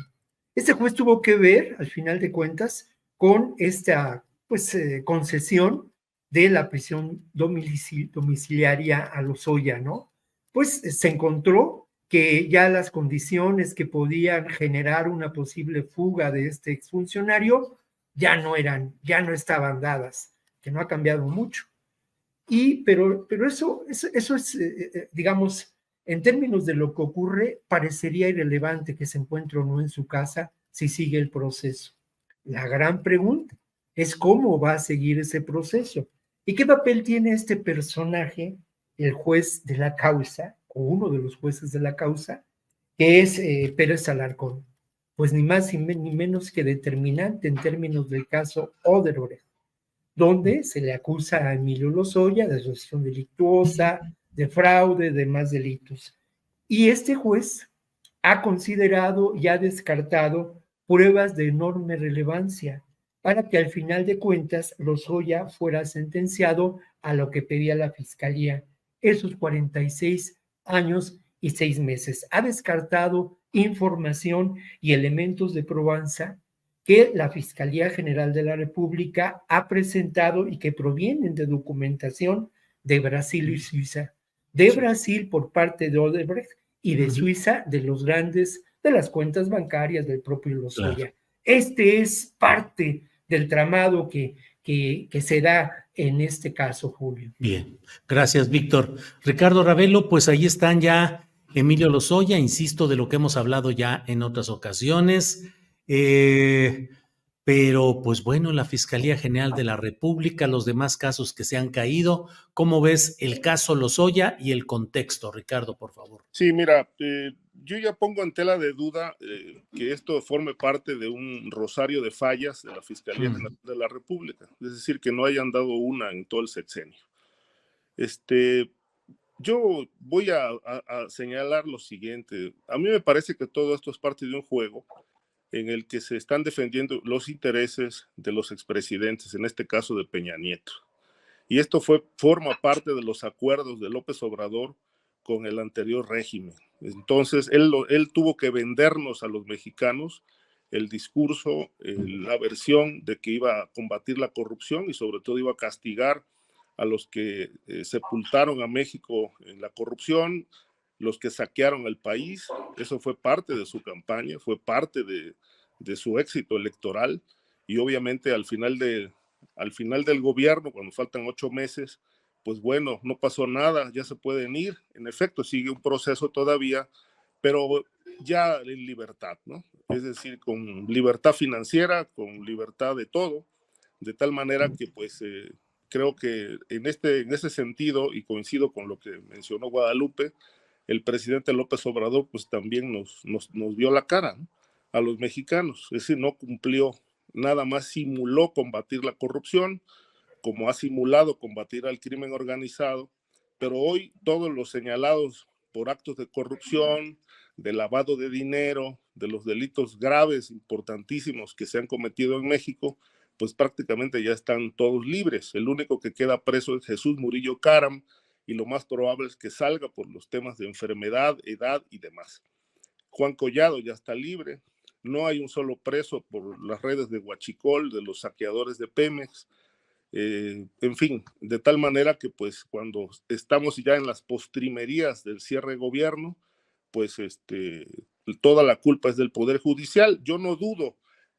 Este juez tuvo que ver, al final de cuentas, con esta pues, concesión de la prisión domiciliaria a Lozoya, ¿no? Pues se encontró que ya las condiciones que podían generar una posible fuga de este exfuncionario ya no estaban dadas, que no ha cambiado mucho. Pero eso es, digamos, en términos de lo que ocurre, parecería irrelevante que se encuentre o no en su casa si sigue el proceso. La gran pregunta es cómo va a seguir ese proceso y qué papel tiene este personaje, el juez de la causa, o uno de los jueces de la causa, que es Pérez Alarcón. Pues ni más ni menos que determinante en términos del caso Odebrecht, donde se le acusa a Emilio Lozoya de asociación delictuosa, de fraude, de más delitos. Y este juez ha considerado y ha descartado pruebas de enorme relevancia para que al final de cuentas Lozoya fuera sentenciado a lo que pedía la Fiscalía, esos 46 años y 6 meses. Ha descartado información y elementos de probanza que la Fiscalía General de la República ha presentado y que provienen de documentación de Brasil y Suiza. De Brasil por parte de Odebrecht y de Suiza de las cuentas bancarias del propio Lozoya. Claro. Este es parte del tramado que se da en este caso, Julio. Bien, gracias, Víctor. Ricardo Ravelo, pues ahí están ya Emilio Lozoya, insisto, de lo que hemos hablado ya en otras ocasiones. pero pues bueno, la Fiscalía General de la República, los demás casos que se han caído, ¿cómo ves el caso Lozoya y el contexto, Ricardo, por favor? Sí, mira, yo ya pongo en tela de duda que esto forme parte de un rosario de fallas de la Fiscalía General de la República, es decir, que no hayan dado una en todo el sexenio. Yo voy a señalar lo siguiente. A mí me parece que todo esto es parte de un juego en el que se están defendiendo los intereses de los expresidentes, en este caso de Peña Nieto. Y esto forma parte de los acuerdos de López Obrador con el anterior régimen. Entonces, él tuvo que vendernos a los mexicanos el discurso, la versión de que iba a combatir la corrupción y sobre todo iba a castigar a los que sepultaron a México en la corrupción, los que saquearon el país. Eso fue parte de su campaña, fue parte de su éxito electoral, y obviamente al final del gobierno, cuando faltan 8 meses, pues bueno, no pasó nada, ya se pueden ir. En efecto, sigue un proceso todavía, pero ya en libertad, ¿no? Es decir, con libertad financiera, con libertad de todo, de tal manera que pues creo que en ese sentido, y coincido con lo que mencionó Guadalupe, el presidente López Obrador pues también nos vio la cara, ¿no?, a los mexicanos. Es decir, no cumplió, nada más simuló combatir la corrupción, como ha simulado combatir al crimen organizado, pero hoy todos los señalados por actos de corrupción, de lavado de dinero, de los delitos graves, importantísimos que se han cometido en México, pues prácticamente ya están todos libres. El único que queda preso es Jesús Murillo Caram, y lo más probable es que salga por los temas de enfermedad, edad y demás. Juan Collado ya está libre. No hay un solo preso por las redes de Huachicol, de los saqueadores de Pemex. En fin, de tal manera que pues cuando estamos ya en las postrimerías del cierre de gobierno, pues toda la culpa es del Poder Judicial. Yo no dudo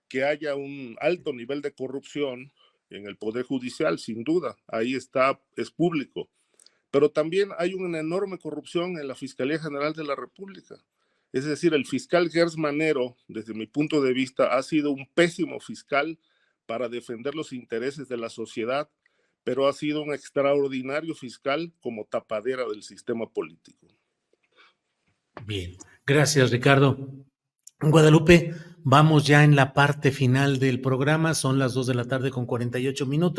que haya un alto nivel de corrupción en el Poder Judicial, sin duda, ahí está, es público, pero también hay una enorme corrupción en la Fiscalía General de la República. Es decir, el fiscal Gers Manero, desde mi punto de vista, ha sido un pésimo fiscal para defender los intereses de la sociedad, pero ha sido un extraordinario fiscal como tapadera del sistema político. Bien, gracias, Ricardo. Guadalupe, vamos ya en la parte final del programa, son las 2:48 p.m.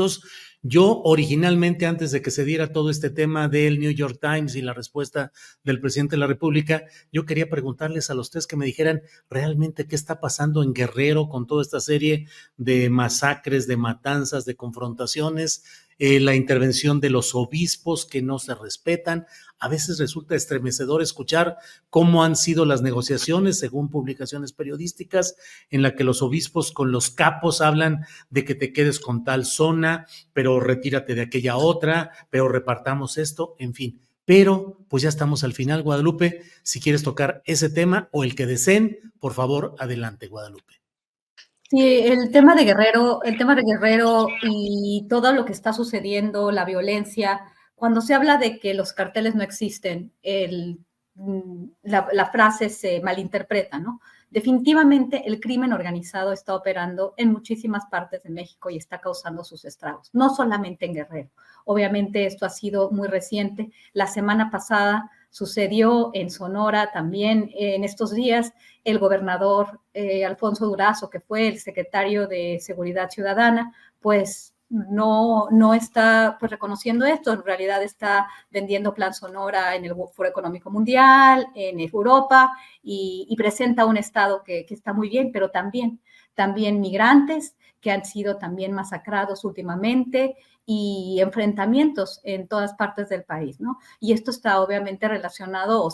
Yo originalmente, antes de que se diera todo este tema del New York Times y la respuesta del presidente de la República, yo quería preguntarles a los tres que me dijeran realmente qué está pasando en Guerrero con toda esta serie de masacres, de matanzas, de confrontaciones, la intervención de los obispos que no se respetan. A veces resulta estremecedor escuchar cómo han sido las negociaciones, según publicaciones periodísticas, en la que los obispos con los capos hablan de que te quedes con tal zona, pero retírate de aquella otra, pero repartamos esto, en fin. Pero pues ya estamos al final, Guadalupe. Si quieres tocar ese tema o el que deseen, por favor, adelante, Guadalupe. Sí, el tema de Guerrero y todo lo que está sucediendo, la violencia, cuando se habla de que los carteles no existen, la frase se malinterpreta, ¿no? Definitivamente el crimen organizado está operando en muchísimas partes de México y está causando sus estragos, no solamente en Guerrero. Obviamente esto ha sido muy reciente. La semana pasada sucedió en Sonora también. En estos días el gobernador Alfonso Durazo, que fue el secretario de Seguridad Ciudadana, pues no está pues reconociendo esto. En realidad está vendiendo Plan Sonora en el Foro Económico Mundial, en Europa, y presenta un estado que está muy bien, pero también migrantes que han sido también masacrados últimamente, y enfrentamientos en todas partes del país, ¿no? Y esto está obviamente relacionado o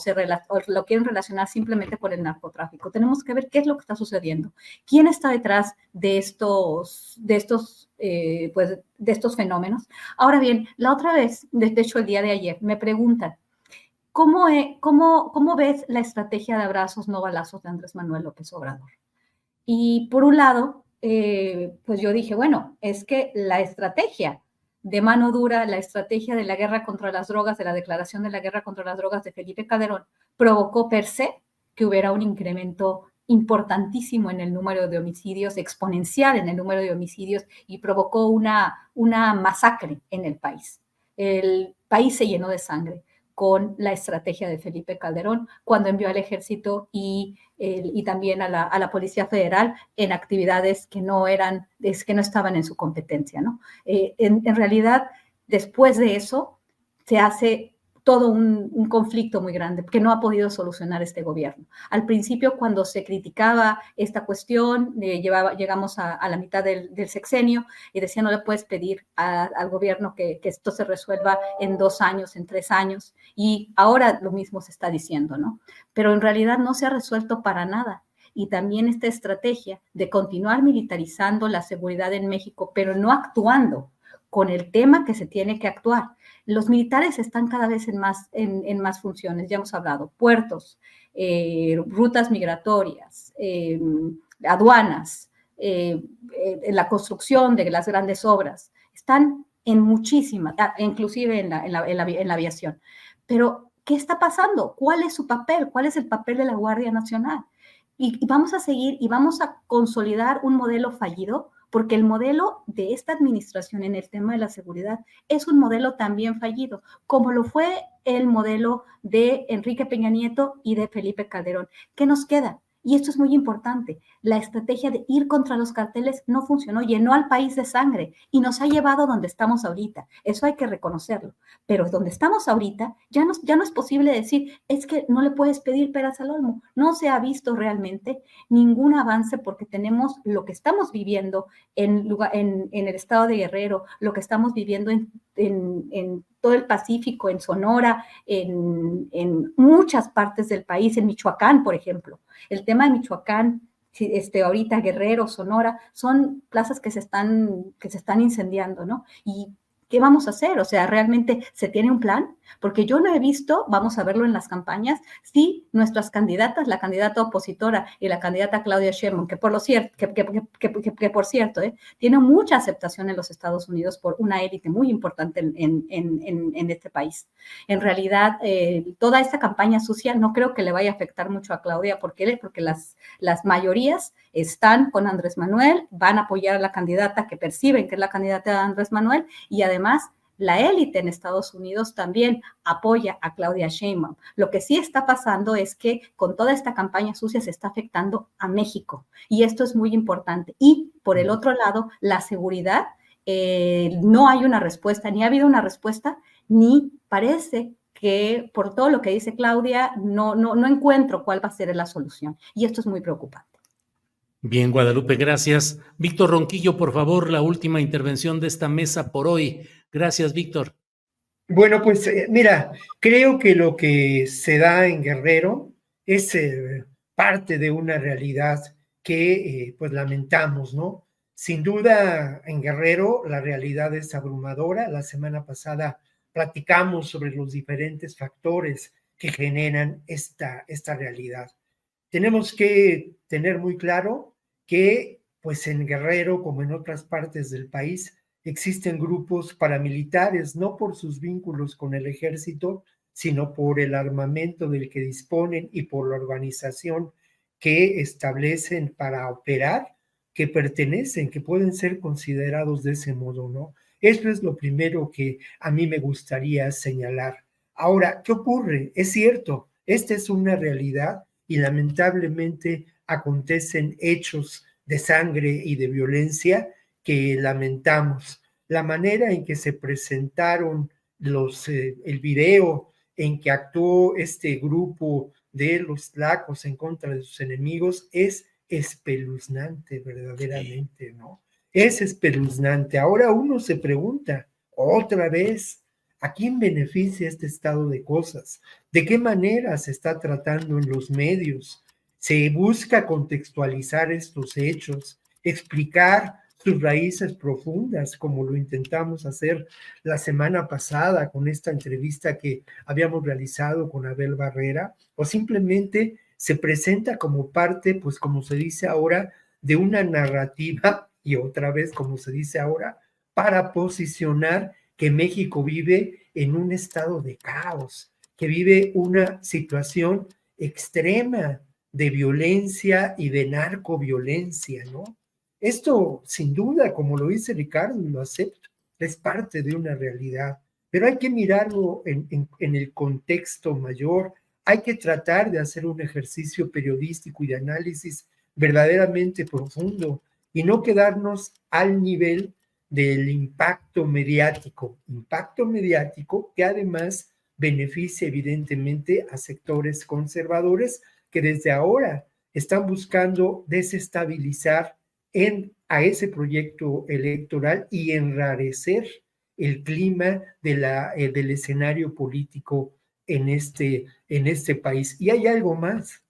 lo quieren relacionar simplemente con el narcotráfico. Tenemos que ver qué es lo que está sucediendo, quién está detrás de estos fenómenos. Ahora bien, la otra vez, de hecho el día de ayer, me preguntan, ¿cómo ves la estrategia de abrazos no balazos de Andrés Manuel López Obrador? Y por un lado, pues yo dije, bueno, es que la estrategia de mano dura, la estrategia de la guerra contra las drogas, de la declaración de la guerra contra las drogas de Felipe Calderón, provocó per se que hubiera un incremento importantísimo en el número de homicidios, exponencial en el número de homicidios, y provocó una masacre en el país. El país se llenó de sangre con la estrategia de Felipe Calderón cuando envió al ejército y también a la Policía Federal en actividades que no estaban en su competencia, ¿no? En realidad, después de eso, se hace todo un conflicto muy grande que no ha podido solucionar este gobierno. Al principio, cuando se criticaba esta cuestión, llegamos a la mitad del sexenio y decía, no le puedes pedir al gobierno que esto se resuelva en 2 años, en 3 años, y ahora lo mismo se está diciendo, ¿no? Pero en realidad no se ha resuelto para nada. Y también esta estrategia de continuar militarizando la seguridad en México, pero no actuando con el tema que se tiene que actuar. Los militares están cada vez en más funciones, ya hemos hablado, puertos, rutas migratorias, aduanas, la construcción de las grandes obras, están en muchísimas, inclusive en la aviación. Pero, ¿qué está pasando? ¿Cuál es su papel? ¿Cuál es el papel de la Guardia Nacional? Y vamos a seguir y vamos a consolidar un modelo fallido, porque el modelo de esta administración en el tema de la seguridad es un modelo también fallido, como lo fue el modelo de Enrique Peña Nieto y de Felipe Calderón. ¿Qué nos queda? Y esto es muy importante. La estrategia de ir contra los carteles no funcionó, llenó al país de sangre y nos ha llevado donde estamos ahorita. Eso hay que reconocerlo. Pero donde estamos ahorita ya no es posible decir, es que no le puedes pedir peras al olmo. No se ha visto realmente ningún avance porque tenemos lo que estamos viviendo en el estado de Guerrero, lo que estamos viviendo en todo el Pacífico, en Sonora, en muchas partes del país, en Michoacán, por ejemplo. El tema de Michoacán, ahorita Guerrero, Sonora, son plazas que se están incendiando, ¿no? Y ¿qué vamos a hacer? O sea, ¿realmente se tiene un plan? Porque yo no he visto, vamos a verlo en las campañas, si nuestras candidatas, la candidata opositora y la candidata Claudia Sheinbaum, que por cierto, tiene mucha aceptación en los Estados Unidos por una élite muy importante en este país. En realidad, toda esta campaña sucia no creo que le vaya a afectar mucho a Claudia. ¿Por qué? Porque las mayorías están con Andrés Manuel, van a apoyar a la candidata que perciben que es la candidata de Andrés Manuel, y además la élite en Estados Unidos también apoya a Claudia Sheinbaum. Lo que sí está pasando es que con toda esta campaña sucia se está afectando a México, y esto es muy importante. Y por el otro lado, la seguridad, no hay una respuesta, ni ha habido una respuesta, ni parece que por todo lo que dice Claudia, no encuentro cuál va a ser la solución, y esto es muy preocupante. Bien, Guadalupe, gracias. Víctor Ronquillo, por favor, la última intervención de esta mesa por hoy. Gracias, Víctor. Bueno, pues mira, creo que lo que se da en Guerrero es parte de una realidad que pues lamentamos, ¿no? Sin duda, en Guerrero la realidad es abrumadora. La semana pasada platicamos sobre los diferentes factores que generan esta realidad. Tenemos que tener muy claro que pues en Guerrero, como en otras partes del país, existen grupos paramilitares, no por sus vínculos con el ejército, sino por el armamento del que disponen y por la organización que establecen para operar, que pertenecen, que pueden ser considerados de ese modo, ¿no? Eso es lo primero que a mí me gustaría señalar. Ahora, ¿qué ocurre? Es cierto, esta es una realidad y lamentablemente acontecen hechos de sangre y de violencia que lamentamos. La manera en que se presentaron el video en que actuó este grupo de los Tlacos en contra de sus enemigos es espeluznante verdaderamente, ¿no? Es espeluznante. Ahora uno se pregunta otra vez, ¿a quién beneficia este estado de cosas? ¿De qué manera se está tratando en los medios? Se busca contextualizar estos hechos, explicar sus raíces profundas, como lo intentamos hacer la semana pasada con esta entrevista que habíamos realizado con Abel Barrera, o simplemente se presenta como parte, pues como se dice ahora, de una narrativa, y otra vez como se dice ahora, para posicionar que México vive en un estado de caos, que vive una situación extrema de violencia y de narcoviolencia, ¿no? Esto, sin duda, como lo dice Ricardo, y lo acepto, es parte de una realidad, pero hay que mirarlo en el contexto mayor, hay que tratar de hacer un ejercicio periodístico y de análisis verdaderamente profundo y no quedarnos al nivel del impacto mediático que además beneficia evidentemente a sectores conservadores que desde ahora están buscando desestabilizar a ese proyecto electoral y enrarecer el clima del escenario político en este país. Y hay algo más,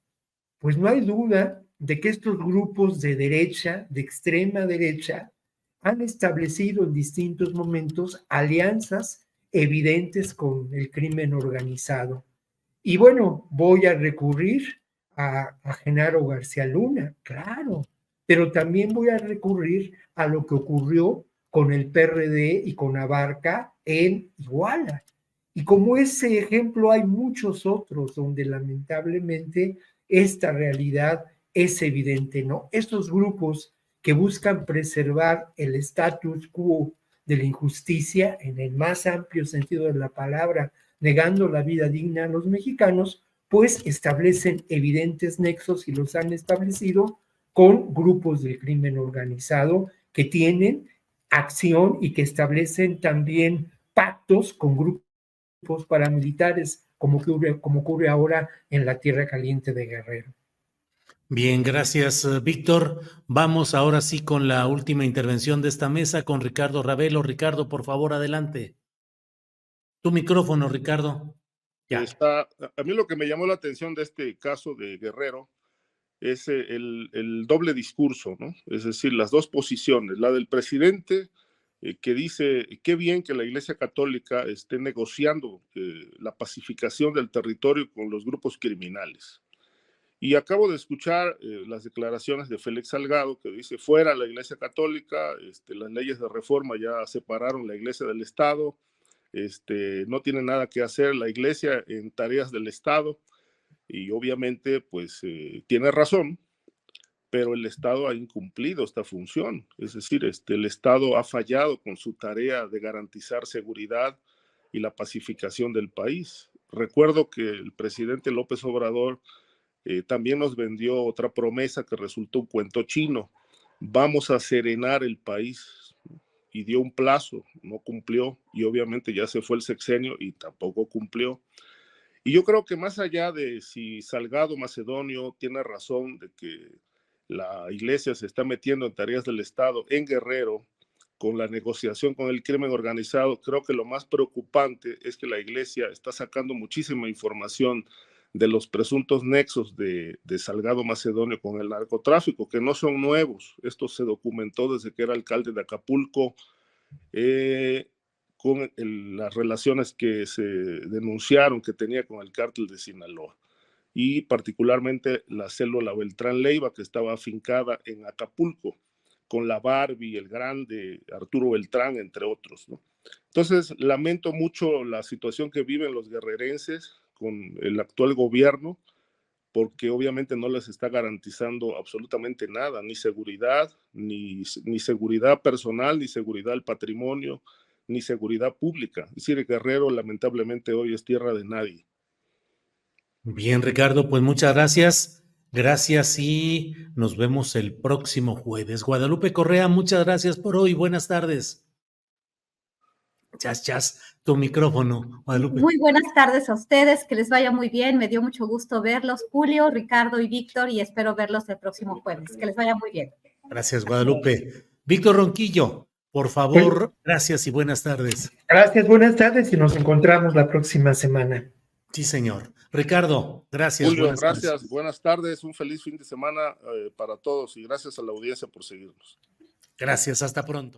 pues no hay duda de que estos grupos de derecha, de extrema derecha, han establecido en distintos momentos alianzas evidentes con el crimen organizado. Y bueno, voy a recurrir a Genaro García Luna, claro, pero también voy a recurrir a lo que ocurrió con el PRD y con Abarca en Iguala. Y como ese ejemplo hay muchos otros donde lamentablemente esta realidad es evidente, ¿no? Estos grupos que buscan preservar el status quo de la injusticia en el más amplio sentido de la palabra, negando la vida digna a los mexicanos, pues establecen evidentes nexos y los han establecido con grupos del crimen organizado que tienen acción y que establecen también pactos con grupos paramilitares, como ocurre ahora en la Tierra Caliente de Guerrero. Bien, gracias, Víctor. Vamos ahora sí con la última intervención de esta mesa con Ricardo Ravelo. Ricardo, por favor, adelante. Tu micrófono, Ricardo. Ya. A mí lo que me llamó la atención de este caso de Guerrero es el doble discurso, ¿no? Es decir, las dos posiciones, la del presidente que dice qué bien que la Iglesia Católica esté negociando la pacificación del territorio con los grupos criminales. Y acabo de escuchar las declaraciones de Félix Salgado, que dice fuera la Iglesia Católica, las leyes de reforma ya separaron la Iglesia del Estado, no tiene nada que hacer la Iglesia en tareas del Estado, y obviamente pues tiene razón, pero el Estado ha incumplido esta función, es decir, el Estado ha fallado con su tarea de garantizar seguridad y la pacificación del país. Recuerdo que el presidente López Obrador también nos vendió otra promesa que resultó un cuento chino. Vamos a serenar el país, y dio un plazo, no cumplió, y obviamente ya se fue el sexenio y tampoco cumplió. Y yo creo que más allá de si Salgado Macedonio tiene razón de que la Iglesia se está metiendo en tareas del Estado en Guerrero con la negociación con el crimen organizado, creo que lo más preocupante es que la Iglesia está sacando muchísima información de los presuntos nexos de Salgado Macedonio con el narcotráfico, que no son nuevos. Esto se documentó desde que era alcalde de Acapulco, con las relaciones que se denunciaron que tenía con el cártel de Sinaloa, y particularmente la célula Beltrán Leiva, que estaba afincada en Acapulco, con la Barbie, el Grande, Arturo Beltrán, entre otros, ¿no? Entonces, lamento mucho la situación que viven los guerrerenses con el actual gobierno, porque obviamente no les está garantizando absolutamente nada, ni seguridad, ni seguridad personal, ni seguridad del patrimonio, ni seguridad pública. Es decir, Guerrero lamentablemente hoy es tierra de nadie. Bien, Ricardo, pues muchas gracias. Gracias y nos vemos el próximo jueves. Guadalupe Correa, muchas gracias por hoy. Buenas tardes. Chas, tu micrófono, Guadalupe. Muy buenas tardes a ustedes, que les vaya muy bien. Me dio mucho gusto verlos, Julio, Ricardo y Víctor, y espero verlos el próximo jueves. Que les vaya muy bien. Gracias, Guadalupe. Víctor Ronquillo, por favor, gracias y buenas tardes. Gracias, buenas tardes y nos encontramos la próxima semana. Sí, señor. Ricardo, gracias. Julio, gracias. Buenas tardes. Un feliz fin de semana para todos y gracias a la audiencia por seguirnos. Gracias. Hasta pronto.